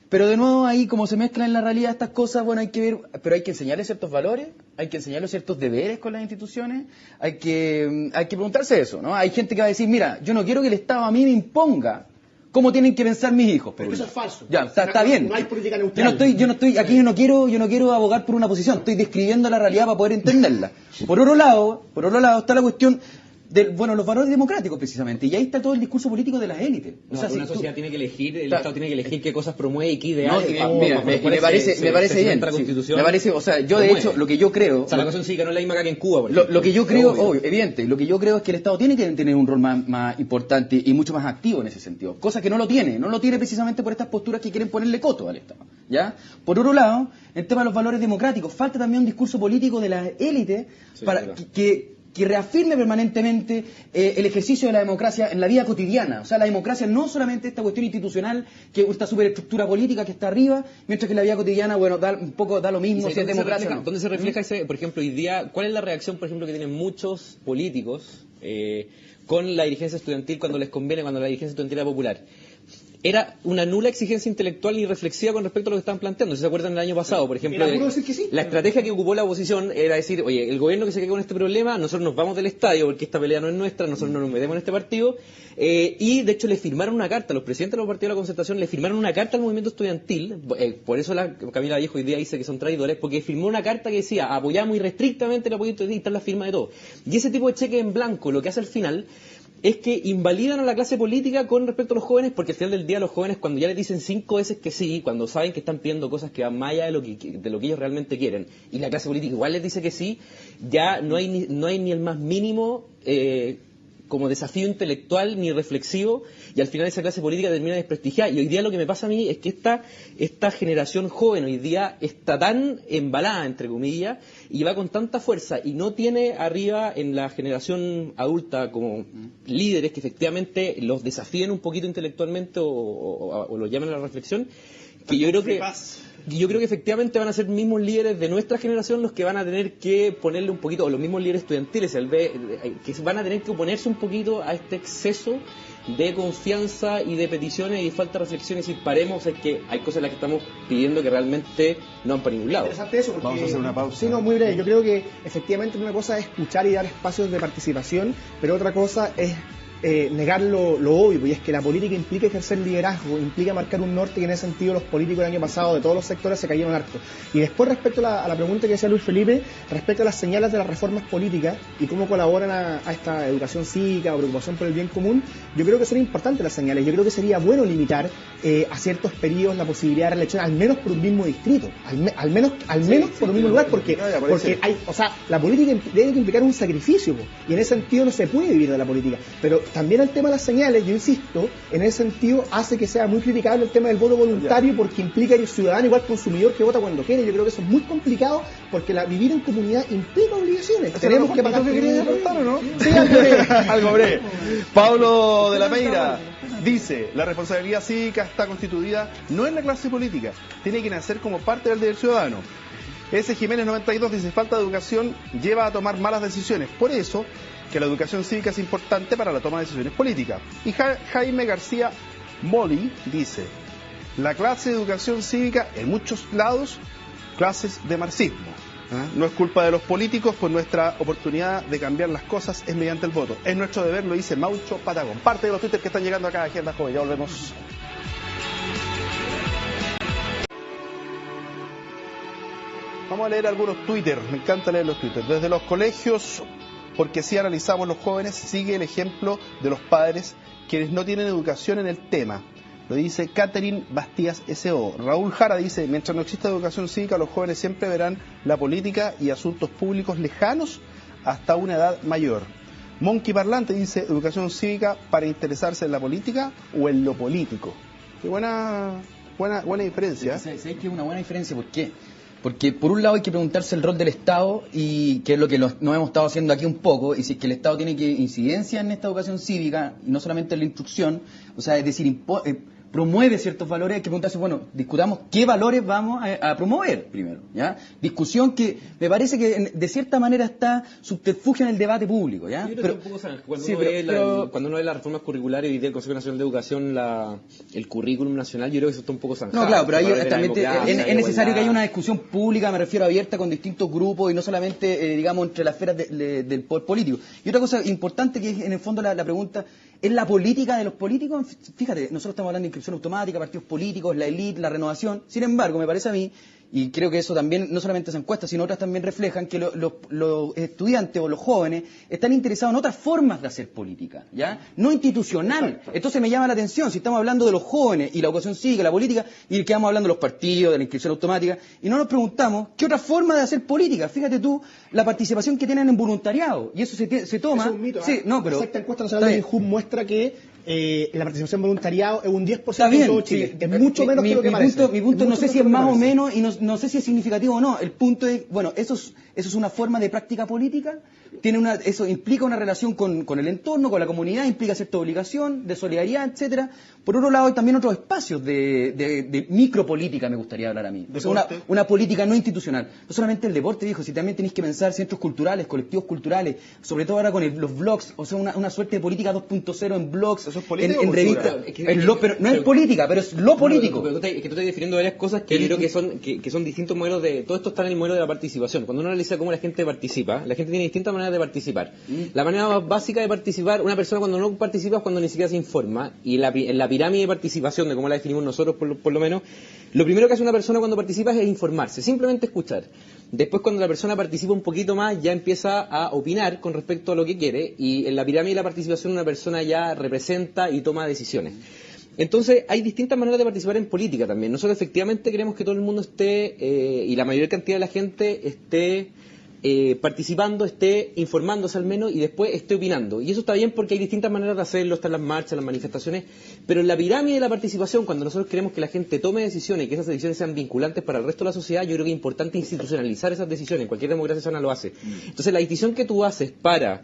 Pero de nuevo ahí, como se mezclan en la realidad estas cosas, bueno, hay que ver, pero hay que enseñarles ciertos valores, hay que enseñarles ciertos deberes con las instituciones, hay que preguntarse eso, ¿no? Hay gente que va a decir, mira, yo no quiero que el Estado a mí me imponga cómo tienen que pensar mis hijos. Pero eso es falso. Ya, está bien. No hay política neutral. Aquí yo no quiero abogar por una posición, estoy describiendo la realidad para poder entenderla. Por otro lado está la cuestión los valores democráticos precisamente, y ahí está todo el discurso político de las élites. O sea, una sociedad tiene que elegir, el Estado tiene que elegir qué cosas promueve y qué ideales. Me parece bien. Me parece, o sea, yo de hecho, lo que yo creo... O sea, la educación cívica no es la misma que en Cuba, por lo que yo creo, evidente, lo que yo creo es que el Estado tiene que tener un rol más importante y mucho más activo en ese sentido, cosa que no lo tiene precisamente por estas posturas que quieren ponerle coto al Estado, ¿ya? Por otro lado, el tema de los valores democráticos, falta también un discurso político de las élites para que reafirme permanentemente el ejercicio de la democracia en la vida cotidiana. O sea, la democracia no solamente esta cuestión institucional, que esta superestructura política que está arriba, mientras que en la vida cotidiana, bueno, da lo mismo si es democracia o no. ¿Dónde se refleja ese, por ejemplo, hoy día, cuál es la reacción, por ejemplo, que tienen muchos políticos con la dirigencia estudiantil cuando les conviene, cuando la dirigencia estudiantil era popular? Era una nula exigencia intelectual y reflexiva con respecto a lo que estaban planteando. Si se acuerdan del año pasado, por ejemplo, la estrategia que ocupó la oposición era decir, oye, el gobierno que se quede con este problema, nosotros nos vamos del estadio porque esta pelea no es nuestra, nosotros no nos metemos en este partido, y de hecho le firmaron una carta, los presidentes de los partidos de la concertación le firmaron una carta al movimiento estudiantil, por eso Camila Vallejo hoy día dice que son traidores, porque firmó una carta que decía, apoyamos irrestrictamente el apoyo estudiantil y está la firma de todo. Y ese tipo de cheque en blanco, lo que hace al final es que invalidan a la clase política con respecto a los jóvenes, porque al final del día los jóvenes, cuando ya les dicen 5 veces que sí, cuando saben que están pidiendo cosas que van más allá de lo que ellos realmente quieren, y la clase política igual les dice que sí, ya no hay ni el más mínimo como desafío intelectual ni reflexivo, y al final esa clase política termina desprestigiada. Y hoy día lo que me pasa a mí es que esta generación joven hoy día está tan embalada, entre comillas, y va con tanta fuerza, y no tiene arriba en la generación adulta como líderes que efectivamente los desafíen un poquito intelectualmente o los llamen a la reflexión, que yo creo que efectivamente van a ser mismos líderes de nuestra generación los que van a tener que ponerle un poquito, o los mismos líderes estudiantiles, que van a tener que oponerse un poquito a este exceso de confianza y de peticiones y falta de reflexión, y decir, paremos, es que hay cosas en las que estamos pidiendo que realmente no van para ningún lado. Interesante eso, porque, vamos a hacer una pausa. Sí, no, muy breve. Yo creo que efectivamente una cosa es escuchar y dar espacios de participación, pero otra cosa es negar lo obvio, y es que la política implica ejercer liderazgo, implica marcar un norte, y en ese sentido los políticos del año pasado de todos los sectores se cayeron harto. Y después, respecto a la pregunta que decía Luis Felipe, respecto a las señales de las reformas políticas y cómo colaboran a esta educación cívica o preocupación por el bien común, yo creo que son importantes las señales. Yo creo que sería bueno limitar a ciertos periodos la posibilidad de reelección, al menos por un mismo distrito, al menos por un mismo lugar, porque hay, o sea, la política tiene que implicar un sacrificio, y en ese sentido no se puede vivir de la política. Pero también el tema de las señales, yo insisto, en ese sentido hace que sea muy criticable el tema del voto voluntario, porque implica que el ciudadano igual consumidor que vota cuando quiere. Yo creo que eso es muy complicado, porque vivir en comunidad implica obligaciones. Tenemos que pagar. ¿O no? Sí, algo breve. Pablo de la Meira dice, la responsabilidad cívica está constituida no en la clase política, tiene que nacer como parte del deber ciudadano. Ese Jiménez 92 dice, falta de educación lleva a tomar malas decisiones, por eso que la educación cívica es importante para la toma de decisiones políticas. Y Jaime García Moli dice, la clase de educación cívica en muchos lados, clases de marxismo. No es culpa de los políticos, pues nuestra oportunidad de cambiar las cosas es mediante el voto. Es nuestro deber, lo dice Maucho Patagón. Parte de los Twitter que están llegando acá a Agenda Joven. Ya volvemos. Vamos a leer algunos Twitter. Me encanta leer los Twitter. Desde los colegios, porque si analizamos los jóvenes, sigue el ejemplo de los padres quienes no tienen educación en el tema. Lo dice Catherine Bastías S.O. Raúl Jara dice, mientras no exista educación cívica, los jóvenes siempre verán la política y asuntos públicos lejanos hasta una edad mayor. Monkey Parlante dice, educación cívica para interesarse en la política o en lo político. Qué buena diferencia. ¿Sabes que es una buena diferencia? ¿Por qué? Porque por un lado hay que preguntarse el rol del Estado y qué es lo que nos hemos estado haciendo aquí un poco, y si es que el Estado tiene que incidencia en esta educación cívica y no solamente en la instrucción, o sea, es decir, promueve ciertos valores, hay que preguntarse, bueno, discutamos qué valores vamos a promover primero, ¿ya? Discusión que me parece que de cierta manera está subterfugio en el debate público, ¿ya? Yo creo que un poco, cuando uno ve las reformas curriculares y del Consejo Nacional de Educación, el currículum nacional, yo creo que eso está un poco zanjado. No, claro, pero ahí también es necesario que haya una discusión pública, me refiero abierta, con distintos grupos y no solamente, digamos, entre las esferas del poder político. Y otra cosa importante que es, en el fondo, la pregunta, ¿es la política de los políticos? Fíjate, nosotros estamos hablando de inscripción automática, partidos políticos, la élite, la renovación. Sin embargo, me parece a mí, y creo que eso también, no solamente esas encuestas, sino otras también reflejan que los estudiantes o los jóvenes están interesados en otras formas de hacer política, ¿ya? No institucional. Entonces me llama la atención, si estamos hablando de los jóvenes y la educación cívica, la política, y quedamos hablando de los partidos, de la inscripción automática, y no nos preguntamos qué otra forma de hacer política. Fíjate tú, la participación que tienen en voluntariado, y eso se toma... Es un mito, sí, no, pero... Esta encuesta nacional de INJUM muestra que la participación en voluntariado es un 10% Está bien, en todo Chile. sí. Es mucho menos que lo que parece. Mi punto no sé si es más o menos y no sé si es significativo o no. El punto es, bueno, eso es una forma de práctica política. Eso implica una relación con el entorno, con la comunidad, implica cierta obligación, de solidaridad, etcétera. Por otro lado, hay también otros espacios de micropolítica, me gustaría hablar a mí. O sea, una política no institucional. No solamente el deporte, viejo, si también tenéis que pensar centros culturales, colectivos culturales, sobre todo ahora con los blogs, o sea, una suerte de política 2.0 en blogs, ¿eso es política en revistas. Pero no es política, pero es lo político. Es que tú estás definiendo varias cosas que yo creo que son distintos modelos de... Todo esto está en el modelo de la participación. Cuando uno analiza cómo la gente participa, la gente tiene distintas maneras de participar. La manera más básica de participar, una persona cuando no participa es cuando ni siquiera se informa, y en la pirámide de participación, de cómo la definimos nosotros por lo menos, lo primero que hace una persona cuando participa es informarse, simplemente escuchar. Después, cuando la persona participa un poquito más, ya empieza a opinar con respecto a lo que quiere, y en la pirámide de la participación una persona ya representa y toma decisiones. Entonces, hay distintas maneras de participar en política también. Nosotros efectivamente queremos que todo el mundo esté, y la mayor cantidad de la gente esté participando, esté informándose al menos, y después esté opinando. Y eso está bien porque hay distintas maneras de hacerlo, están las marchas, las manifestaciones, pero en la pirámide de la participación, cuando nosotros queremos que la gente tome decisiones y que esas decisiones sean vinculantes para el resto de la sociedad, yo creo que es importante institucionalizar esas decisiones. Cualquier democracia sana lo hace. Entonces, la distinción que tú haces para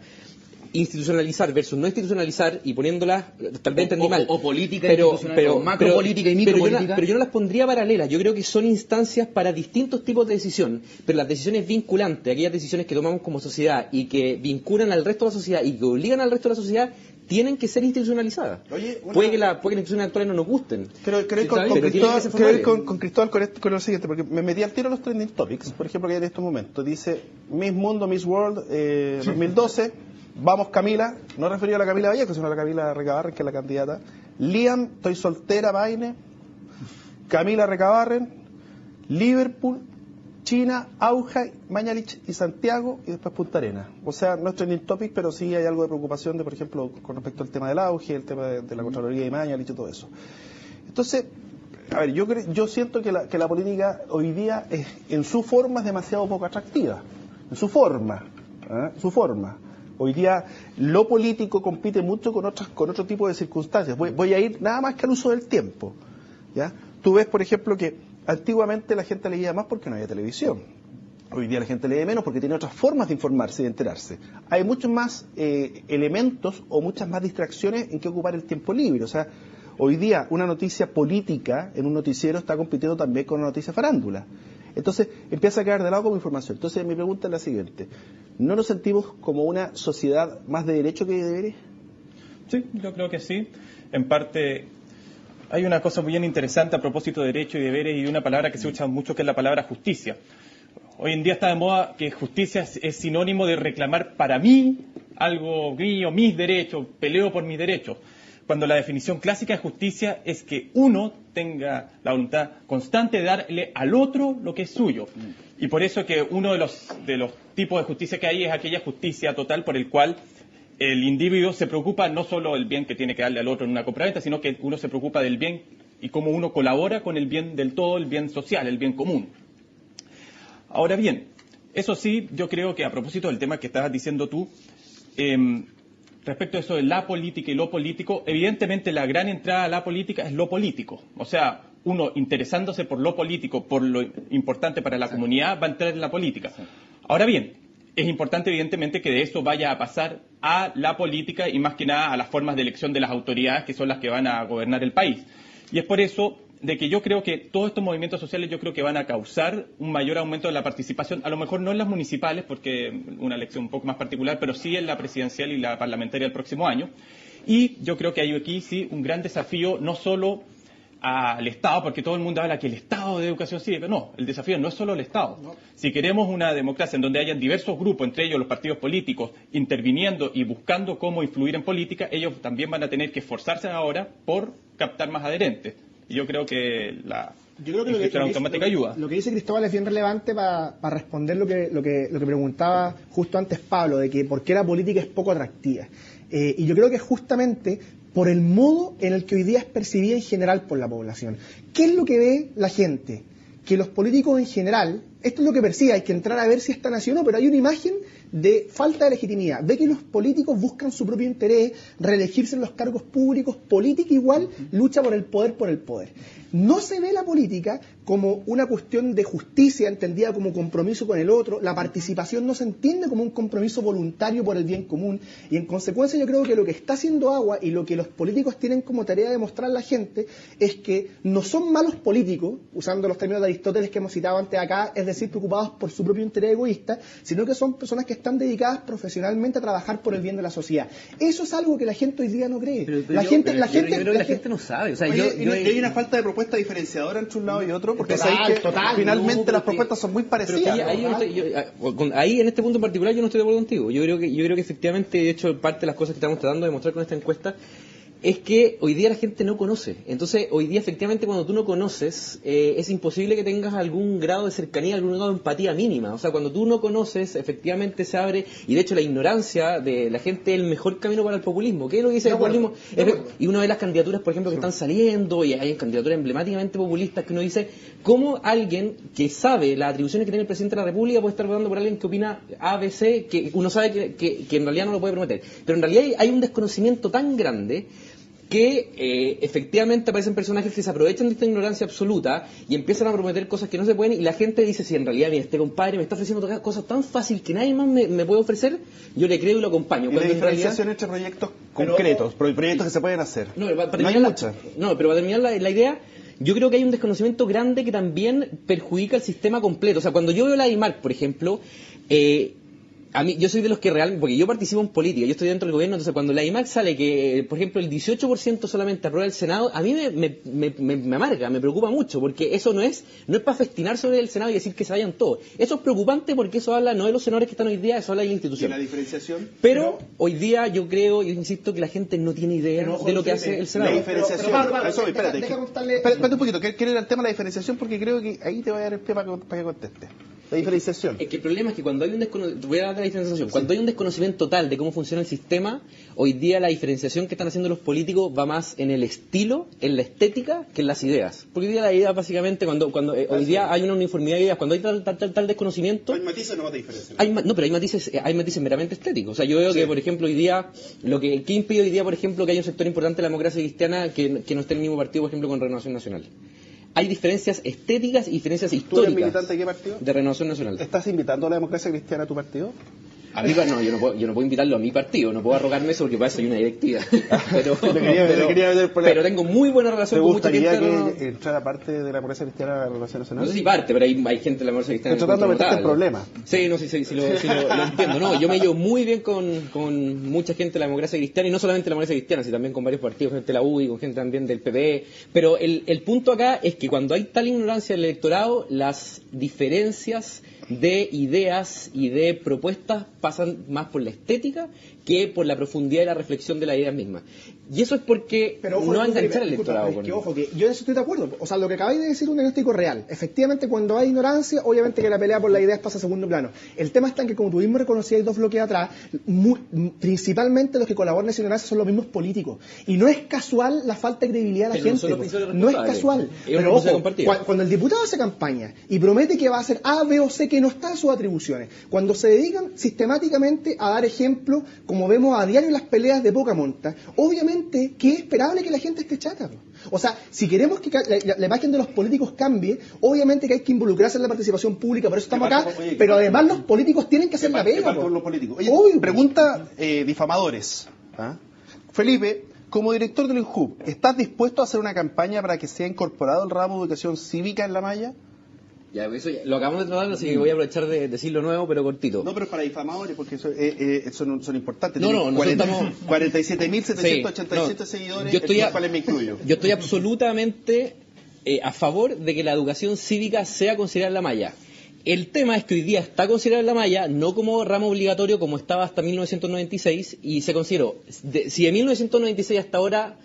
institucionalizar versus no institucionalizar, y poniéndolas, tal vez entendí mal, o política o macropolítica y micropolítica, pero yo no las pondría paralelas. Yo creo que son instancias para distintos tipos de decisión, pero las decisiones vinculantes, aquellas decisiones que tomamos como sociedad y que vinculan al resto de la sociedad y que obligan al resto de la sociedad, tienen que ser institucionalizadas. Oye, puede que las instituciones actuales no nos gusten. Quiero ir con Cristóbal con lo siguiente, porque me metí al tiro a los trending topics, por ejemplo, que hay en estos momentos. Dice Miss Mundo, Miss World 2012, vamos Camila, no referido a la Camila Vallejo, sino a la Camila Recabarren, que es la candidata. Liam, estoy soltera, Paine. Camila Recabarren, Liverpool, China, Auja, Mañalich y Santiago, y después Punta Arenas. O sea, no es trending topic, pero sí hay algo de preocupación de, por ejemplo, con respecto al tema del auge, el tema de la Contraloría de Mañalich y todo eso. Entonces, a ver, yo siento que la política hoy día en su forma es demasiado poco atractiva. En su forma. Hoy día lo político compite mucho con otro tipo de circunstancias. Voy a ir nada más que al uso del tiempo, ¿ya? Tú ves, por ejemplo, que antiguamente la gente leía más porque no había televisión. Hoy día la gente lee menos porque tiene otras formas de informarse y de enterarse. Hay muchos más elementos o muchas más distracciones en que ocupar el tiempo libre. O sea, hoy día una noticia política en un noticiero está compitiendo también con una noticia farándula. Entonces empieza a quedar de lado como información. Entonces mi pregunta es la siguiente: ¿no nos sentimos como una sociedad más de derecho que de deberes? Sí, yo creo que sí. En parte hay una cosa muy bien interesante a propósito de derecho y deberes, y de una palabra que se usa mucho, que es la palabra justicia. Hoy en día está de moda que justicia es sinónimo de reclamar para mí algo mío, mis derechos, peleo por mis derechos. Cuando la definición clásica de justicia es que uno tenga la voluntad constante de darle al otro lo que es suyo. Y por eso que uno de los tipos de justicia que hay es aquella justicia total por el cual el individuo se preocupa no solo del bien que tiene que darle al otro en una compraventa, sino que uno se preocupa del bien y cómo uno colabora con el bien del todo, el bien social, el bien común. Ahora bien, eso sí, yo creo que a propósito del tema que estabas diciendo tú, respecto a eso de la política y lo político, evidentemente la gran entrada a la política es lo político. O sea, uno interesándose por lo político, por lo importante para la comunidad, va a entrar en la política. Ahora bien, es importante evidentemente que de eso vaya a pasar a la política y más que nada a las formas de elección de las autoridades que son las que van a gobernar el país. Y es por eso de que yo creo que todos estos movimientos sociales yo creo que van a causar un mayor aumento de la participación, a lo mejor no en las municipales, porque una elección un poco más particular, pero sí en la presidencial y la parlamentaria del próximo año. Y yo creo que hay aquí sí un gran desafío, no solo al Estado, porque todo el mundo habla que el Estado de educación cívica. No, el desafío no es solo el Estado. No. Si queremos una democracia en donde hayan diversos grupos, entre ellos los partidos políticos, interviniendo y buscando cómo influir en política, ellos también van a tener que esforzarse ahora por captar más adherentes. Y yo creo que la inscripción automática ayuda. Lo que dice Cristóbal es bien relevante para responder lo que preguntaba justo antes Pablo, de que por qué la política es poco atractiva. Y yo creo que justamente por el modo en el que hoy día es percibida en general por la población. ¿Qué es lo que ve la gente? Que los políticos en general, esto es lo que percibe, hay que entrar a ver si están así o no, pero hay una imagen de falta de legitimidad. Ve que los políticos buscan su propio interés, reelegirse en los cargos públicos, política igual, lucha por el poder. No se ve la política como una cuestión de justicia entendida como compromiso con el otro, la participación no se entiende como un compromiso voluntario por el bien común, y en consecuencia yo creo que lo que está haciendo agua y lo que los políticos tienen como tarea de mostrar a la gente es que no son malos políticos, usando los términos de Aristóteles que hemos citado antes acá, es decir, preocupados por su propio interés egoísta, sino que son personas que están dedicadas profesionalmente a trabajar por el bien de la sociedad. Eso es algo que la gente hoy día no cree. Yo creo que la gente no sabe. O sea, hay una falta de propuesta diferenciadora entre un lado y otro, porque finalmente las propuestas son muy parecidas. Ahí en este punto en particular yo no estoy de acuerdo contigo. Yo creo que efectivamente, de hecho, parte de las cosas que estamos tratando de mostrar con esta encuesta es que hoy día la gente no conoce. Entonces, hoy día efectivamente cuando tú no conoces, es imposible que tengas algún grado de cercanía, algún grado de empatía mínima. O sea, cuando tú no conoces, efectivamente se abre, y de hecho la ignorancia de la gente es el mejor camino para el populismo. ¿Qué es lo que dice el populismo? Y uno ve las candidaturas, por ejemplo, que están saliendo, y hay candidaturas emblemáticamente populistas que uno dice, ¿cómo alguien que sabe las atribuciones que tiene el presidente de la República puede estar votando por alguien que opina A, B, C, que uno sabe que en realidad no lo puede prometer? Pero en realidad hay un desconocimiento tan grande que efectivamente aparecen personajes que se aprovechan de esta ignorancia absoluta y empiezan a prometer cosas que no se pueden, y la gente dice, si en realidad mira, este compadre me está ofreciendo cosas tan fáciles que nadie más me puede ofrecer, yo le creo y lo acompaño. ¿Y la diferenciación entre proyectos concretos, proyectos que se pueden hacer? No, pero para terminar la idea, yo creo que hay un desconocimiento grande que también perjudica el sistema completo. O sea, cuando yo veo la IMARC, por ejemplo, a mí, yo soy de los que realmente, porque yo participo en política, yo estoy dentro del gobierno, entonces cuando la IMARC sale que, por ejemplo, el 18% solamente aprueba el Senado, a mí me amarga, me preocupa mucho, porque eso no es para festinar sobre el Senado y decir que se vayan todos. Eso es preocupante porque eso habla no de los senadores que están hoy día, eso habla de la institución. ¿Y la diferenciación? Pero hoy día yo insisto que la gente no tiene idea de lo que hace el Senado. La diferenciación. Espérate un poquito, quiero ir al tema de la diferenciación porque creo que ahí te voy a dar el pie para que conteste. La diferenciación. Es que el problema es que cuando hay un desconocimiento, voy a dar la diferenciación, cuando hay un desconocimiento total de cómo funciona el sistema, hoy día la diferenciación que están haciendo los políticos va más en el estilo, en la estética, que en las ideas. Porque hoy día la idea básicamente, cuando hoy día hay una uniformidad de ideas, cuando hay tal desconocimiento... Hay matices, no hay diferencia. Pero hay matices meramente estéticos. O sea, yo veo que, por ejemplo, hoy día, ¿qué impide hoy día, por ejemplo, que haya un sector importante de la democracia cristiana que no esté en el mismo partido, por ejemplo, con Renovación Nacional? Hay diferencias estéticas y diferencias históricas. ¿Tú eres militante de qué partido? De Renovación Nacional. ¿Estás invitando a la democracia cristiana a tu partido? A mí no, yo no puedo invitarlo a mi partido, no puedo arrogarme eso porque para eso hay una directiva. Pero tengo muy buena relación con mucha gente. ¿Te gustaría que entrara parte de la democracia cristiana a la Renovación Nacional? No sé si parte, pero hay gente de la democracia cristiana. Estoy tratando de meterte en problemas. Sí, no sé si lo entiendo. No, yo me llevo muy bien con mucha gente de la democracia cristiana, y no solamente de la democracia cristiana, sino también con varios partidos, gente de la UDI, con gente también del PP. Pero el punto acá es que cuando hay tal ignorancia del electorado, las diferencias de ideas y de propuestas pasan más por la estética que por la profundidad y la reflexión de las ideas mismas. Y eso es porque no enganchar al electorado. Ojo, que yo en eso estoy de acuerdo. O sea, lo que acabáis de decir es un diagnóstico real. Efectivamente, cuando hay ignorancia, obviamente que la pelea por las ideas pasa a segundo plano. El tema está en que, como tú mismo reconocías dos bloques atrás, principalmente los que colaboran en esa ignorancia son los mismos políticos. Y no es casual la falta de credibilidad de la gente. No es casual. Pero ojo, cuando el diputado hace campaña y promete que va a hacer A, B o C que no está en sus atribuciones, cuando se dedican sistemáticamente a dar ejemplo como vemos a diario en las peleas de poca monta, obviamente que es esperable que la gente esté chata. O sea, si queremos que la imagen de los políticos cambie, obviamente que hay que involucrarse en la participación pública, por eso estamos acá, pero además los políticos tienen que hacer la pega. Los políticos. Oye, pregunta difamadores. ¿Ah? Felipe, como director del INJUB, ¿estás dispuesto a hacer una campaña para que sea incorporado el ramo de educación cívica en la malla? Ya, eso ya, lo acabamos de tratar, así que voy a aprovechar de decirlo nuevo, pero cortito. No, pero es para difamadores, porque son importantes. No, nosotros estamos... 47.787 seguidores, los cuales me incluyo. Yo estoy absolutamente a favor de que la educación cívica sea considerada en la malla. El tema es que hoy día está considerada en la malla, no como ramo obligatorio como estaba hasta 1996, y se consideró, si de 1996 hasta ahora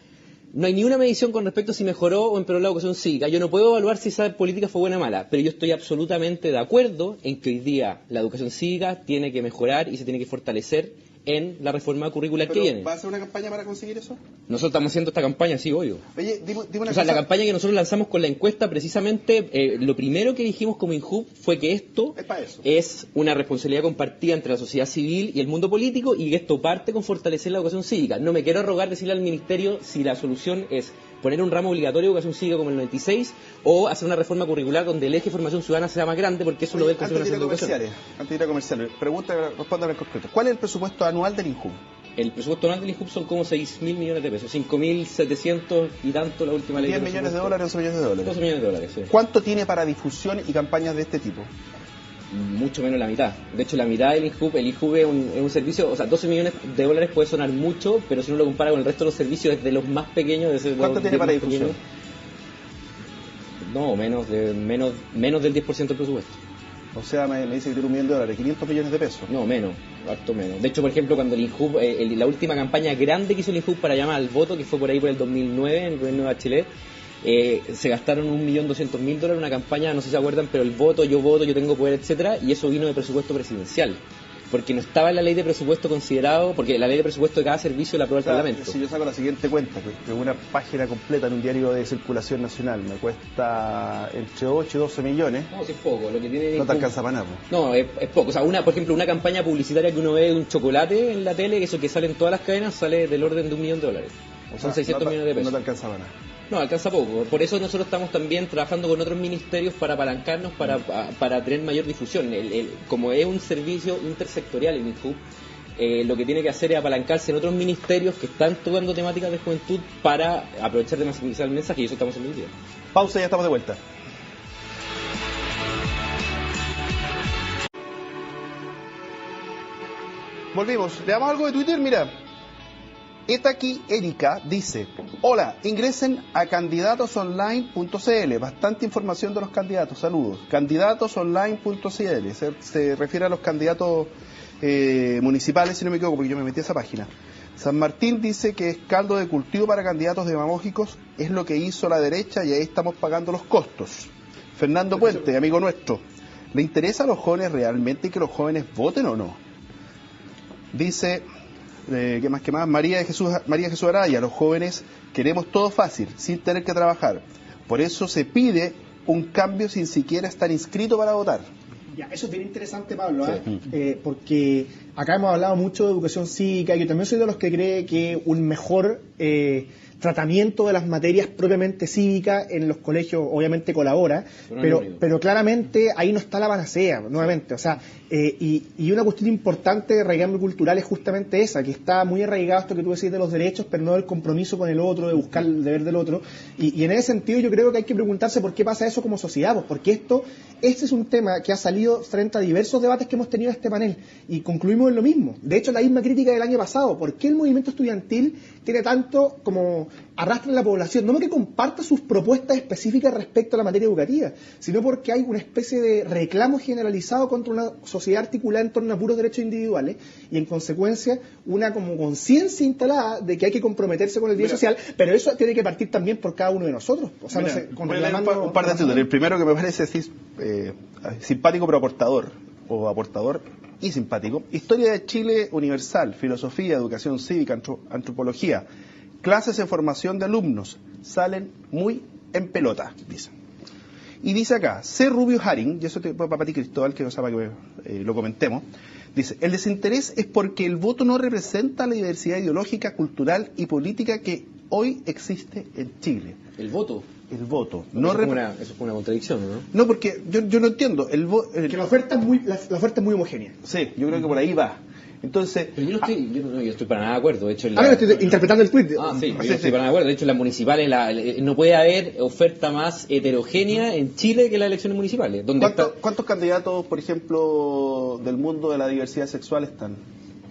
no hay ni una medición con respecto a si mejoró o empeoró la educación cívica. Yo no puedo evaluar si esa política fue buena o mala, pero yo estoy absolutamente de acuerdo en que hoy día la educación cívica tiene que mejorar y se tiene que fortalecer en la reforma curricular que viene. ¿Va a hacer una campaña para conseguir eso? Nosotros estamos haciendo esta campaña, sí, obvio. Oye, dime una o sea, cosa. La campaña que nosotros lanzamos con la encuesta, precisamente, lo primero que dijimos como INJUB fue que esto es una responsabilidad compartida entre la sociedad civil y el mundo político, y que esto parte con fortalecer la educación cívica. No me quiero arrogar decirle al Ministerio si la solución es poner un ramo obligatorio de educación cívica como el 96 o hacer una reforma curricular donde el eje de formación ciudadana sea más grande, porque eso lo ve el Consejo Nacional de Educación. Antes de ir a comerciales, responda en concreto. ¿Cuál es el presupuesto anual del INJUB? El presupuesto anual del INJUB son como 6.000 millones de pesos, 5.700 y tanto la última ley. 10 millones de dólares, 11 millones de dólares. 12 millones de dólares, sí. ¿Cuánto tiene para difusión y campañas de este tipo? Mucho menos la mitad. De hecho, la mitad del INJUB, el INJUB es un servicio, o sea, 12 millones de dólares puede sonar mucho, pero si uno lo compara con el resto de los servicios, es de los más pequeños. ¿Cuánto tiene para difusión? No, menos del 10% del presupuesto. O sea, me dice que tiene $1 millón de dólares, 500 millones de pesos. No, menos, harto menos. De hecho, por ejemplo, cuando el INJUB, la última campaña grande que hizo el INJUB para llamar al voto, que fue por ahí por el 2009, en el gobierno de Bachelet, se gastaron $1.200.000 en una campaña, no sé si se acuerdan, pero el voto, yo tengo poder, etcétera, y eso vino de presupuesto presidencial. Porque no estaba en la ley de presupuesto considerado, porque la ley de presupuesto de cada servicio la aprueba el Parlamento. Si yo saco la siguiente cuenta, que una página completa en un diario de circulación nacional me cuesta entre 8 y 12 millones. No, si es poco. Lo que tiene no te alcanza para nada. No, es poco. O sea, por ejemplo, una campaña publicitaria que uno ve de un chocolate en la tele, eso que sale en todas las cadenas, sale del orden de $1 millón. O son 600 millones de pesos. No te alcanza para nada. No, alcanza poco. Por eso nosotros estamos también trabajando con otros ministerios para apalancarnos, para tener mayor difusión. Como es un servicio intersectorial en INJUB, lo que tiene que hacer es apalancarse en otros ministerios que están tocando temáticas de juventud para aprovechar de maximizar el mensaje, y eso estamos haciendo hoy día. Pausa y ya estamos de vuelta. Volvimos. Le damos algo de Twitter, mira. Etaki Erika dice: hola, ingresen a candidatosonline.cl. Bastante información de los candidatos. Saludos. Candidatosonline.cl. Se refiere a los candidatos municipales, si no me equivoco, porque yo me metí a esa página. San Martín dice que es caldo de cultivo para candidatos demagógicos. Es lo que hizo la derecha y ahí estamos pagando los costos. Fernando Puente, amigo nuestro: ¿le interesa a los jóvenes realmente que los jóvenes voten o no? Dice... ¿qué más? María Jesús Araya: los jóvenes queremos todo fácil, sin tener que trabajar. Por eso se pide un cambio sin siquiera estar inscrito para votar. Ya, eso es bien interesante, Pablo, porque acá hemos hablado mucho de educación cívica, y yo también soy de los que cree que un mejor tratamiento de las materias propiamente cívicas en los colegios obviamente colabora, pero claramente ahí no está la panacea, nuevamente. O sea, y una cuestión importante de recambio cultural es justamente esa, que está muy arraigado esto que tú decís de los derechos, pero no del compromiso con el otro, de buscar el deber del otro. Y en ese sentido yo creo que hay que preguntarse por qué pasa eso como sociedad, pues porque este es un tema que ha salido frente a diversos debates que hemos tenido en este panel, y concluimos en lo mismo. De hecho, la misma crítica del año pasado: ¿por qué el movimiento estudiantil tiene tanto como arrastra en la población? No porque comparta sus propuestas específicas respecto a la materia educativa, sino porque hay una especie de reclamo generalizado contra una sociedad articulada en torno a puros derechos individuales, y en consecuencia una como conciencia instalada de que hay que comprometerse con el bien social, pero eso tiene que partir también por cada uno de nosotros. O sea, un par de títulos. El primero, que me parece así, simpático pero aportador y simpático: Historia de Chile Universal, Filosofía, Educación Cívica, Antropología, clases de formación de alumnos, salen muy en pelota, dice. Y dice acá, C. Rubio Haring, y eso para ti, Cristóbal, que no sabe que lo comentemos, Dice, el desinterés es porque el voto no representa la diversidad ideológica, cultural y política que hoy existe en Chile. ¿El voto? El voto. Eso es una contradicción, ¿no? No, porque yo no entiendo. Que la oferta es muy homogénea. Sí, yo creo que por ahí va. Entonces, Pero yo no estoy para nada de acuerdo. De hecho, estoy interpretando el tuit. Yo no estoy para nada de acuerdo. De hecho, las municipales, no puede haber oferta más heterogénea en Chile que las elecciones municipales. ¿Cuántos candidatos, por ejemplo, del mundo de la diversidad sexual están?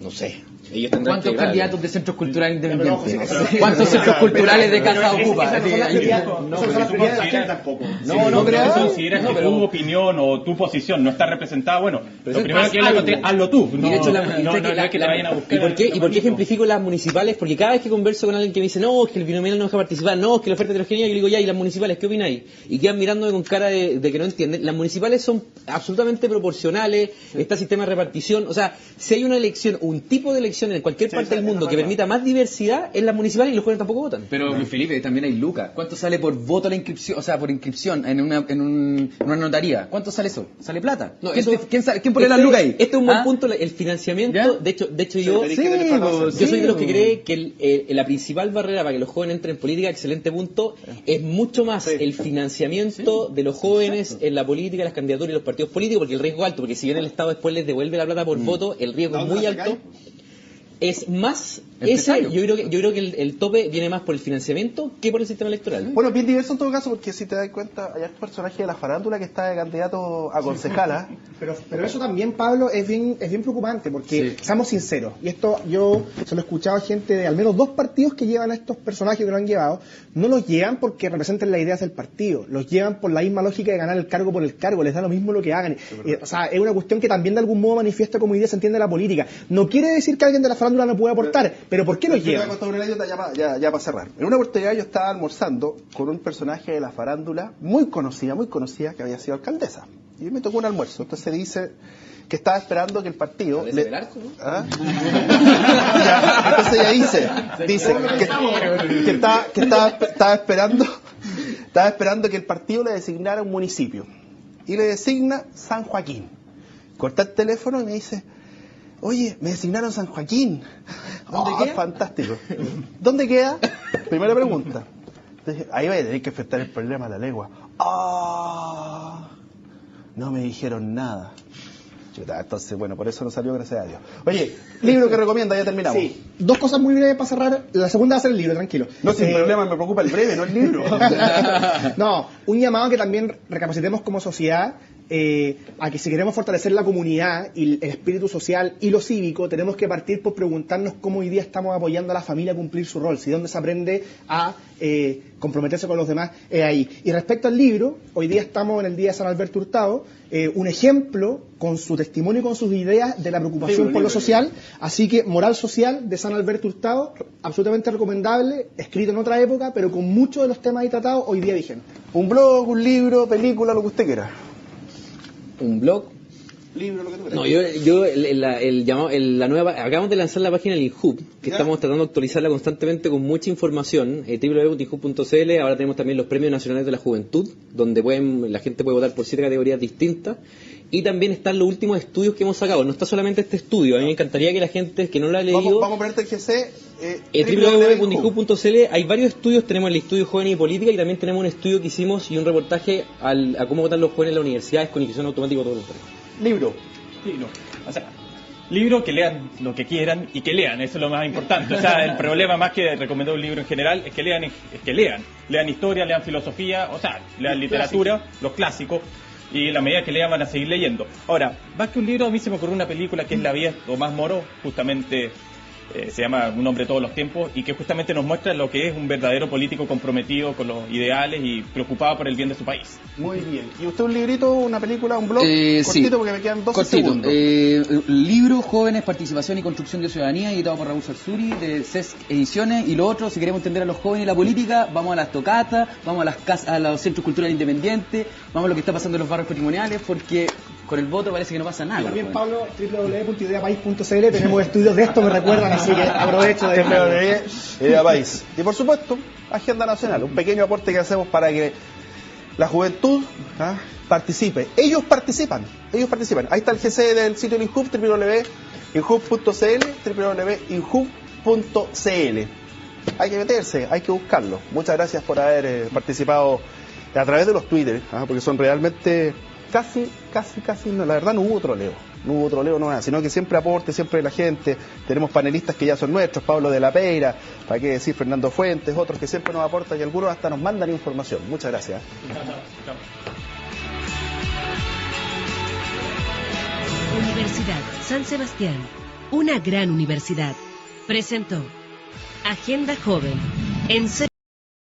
No sé. Ellos tendrán ¿Cuántos que candidatos de centros culturales independientes? ¿Cuántos centros culturales de casa ocupa? No consideras que tu opinión o tu posición no está representada, bueno, lo primero que hazlo tú. No es que te vayan a buscar. ¿Y por qué ejemplifico las municipales? Porque cada vez que converso con alguien que me dice, no, es que el binominal no deja participar, no, es que la oferta heterogénea, yo le digo, ya, ¿y las municipales qué opináis? Y quedan mirándome con cara de que no entienden. Las municipales son absolutamente proporcionales, está sistema de repartición, o sea, si hay una elección, un tipo de elección en cualquier parte del mundo que permita más diversidad, en las municipales y los jóvenes tampoco votan. Pero, Luis Felipe, también hay lucas. ¿Cuánto sale por voto la inscripción? O sea, por inscripción en una notaría. ¿Cuánto sale eso? ¿Sale plata? No, ¿Quién pone las lucas ahí? Este es un buen punto, el financiamiento. ¿Ya? De hecho yo soy de los que cree que la principal barrera para que los jóvenes entren en política, excelente punto, es mucho más el financiamiento de los jóvenes en la política, las candidaturas y los partidos políticos, porque el riesgo es alto, porque si bien el Estado después les devuelve la plata por voto, el riesgo es muy alto. Es más, yo creo que el tope viene más por el financiamiento que por el sistema electoral. Bueno, bien diverso en todo caso, porque si te das cuenta, hay un personaje de la farándula que está de candidato a concejala. Pero eso también, Pablo, es bien preocupante, porque seamos sinceros, y esto yo se lo he escuchado a gente de al menos 2 partidos que llevan a estos personajes que lo han llevado, no los llevan porque representen las ideas del partido, los llevan por la misma lógica de ganar el cargo por el cargo, les da lo mismo lo que hagan. O sea, es una cuestión que también de algún modo manifiesta cómo hoy día se entiende la política. No quiere decir que alguien de la farándula no pueda aportar, pero ¿por qué los llevan? Ya para cerrar. En una oportunidad yo estaba almorzando con un personaje de la farándula muy conocida, que había sido alcaldesa. Y me tocó un almuerzo. Entonces dice que estaba esperando que el partido... Velarco, ¿no? ¿Ah? Entonces ella dice que estaba esperando que el partido le designara un municipio. Y le designa San Joaquín. Corta el teléfono y me dice... Oye, me designaron San Joaquín. ¿Dónde queda? Fantástico. ¿Dónde queda? Primera pregunta. Entonces, ahí va a tener que enfrentar el problema de la legua. No me dijeron nada. Entonces, bueno, por eso no salió, gracias a Dios. Oye, libro que recomienda, ya terminamos. Sí, 2 cosas muy breves para cerrar. La segunda va a ser el libro, tranquilo. No, sin problema, me preocupa el breve, no el libro. No, un llamado que también recapacitemos como sociedad. A que si queremos fortalecer la comunidad y el espíritu social y lo cívico, tenemos que partir por preguntarnos cómo hoy día estamos apoyando a la familia a cumplir su rol, si dónde se aprende a comprometerse con los demás ahí. Y respecto al libro, hoy día estamos en el Día de San Alberto Hurtado, un ejemplo con su testimonio y con sus ideas de la preocupación por lo social, así que Moral Social de San Alberto Hurtado, absolutamente recomendable, escrito en otra época, pero con muchos de los temas ahí tratados hoy día vigentes. Un blog, un libro, película, lo que usted quiera. Un blog, libro, lo que tú quieras. No, yo la nueva, acabamos de lanzar la página del INJUB, que estamos tratando de actualizarla constantemente con mucha información, www.injub.cl. Ahora tenemos también los premios nacionales de la juventud, donde la gente puede votar por 7 categorías distintas. Y también están los últimos estudios que hemos sacado. No está solamente este estudio. A mí me encantaría que la gente que no lo ha leído... Vamos a ponerte el GC. www.injub.cl. Hay varios estudios. Tenemos el estudio Jóvenes y Política y también tenemos un estudio que hicimos y un reportaje a cómo votan los jóvenes en las universidades con inscripción automática todo el Libro. O sea, libro, que lean lo que quieran y que lean, eso es lo más importante. O sea, el problema más que recomendar un libro en general es que lean historia, lean filosofía, o sea, lean literatura, los clásicos, y en la medida que lean van a seguir leyendo. Ahora, más que un libro, a mí se me ocurrió una película que es La vida de Tomás Moro, justamente se llama Un hombre de todos los tiempos, y que justamente nos muestra lo que es un verdadero político comprometido con los ideales y preocupado por el bien de su país. Muy bien. ¿Y usted un librito, una película, un blog? Cortito, sí. Porque me quedan 12 segundos. Libro Jóvenes, Participación y Construcción de Ciudadanía, editado por Raúl Sarsuri, de CESC Ediciones. Y lo otro, si queremos entender a los jóvenes y la política, vamos a las tocatas, vamos a los centros culturales independientes, vamos a lo que está pasando en los barrios patrimoniales, porque con el voto parece que no pasa nada. Y también, Pablo, www.ideapaís.cl, tenemos estudios de esto, me recuerdan, así que aprovecho de Idea País. Y por supuesto, Agenda Nacional, un pequeño aporte que hacemos para que la juventud participe. Ellos participan. Ahí está el GC del sitio del INJUV, www.injuv.cl, www.injuv.cl. Hay que meterse, hay que buscarlo. Muchas gracias por haber participado a través de los Twitter, porque son realmente casi, no, la verdad no hubo troleo, no nada, sino que siempre aporte, siempre la gente. Tenemos panelistas que ya son nuestros, Pablo de la Peira, para qué decir, Fernando Fuentes, otros que siempre nos aportan y algunos hasta nos mandan información. Muchas gracias. Universidad San Sebastián, una gran universidad, presentó Agenda Joven en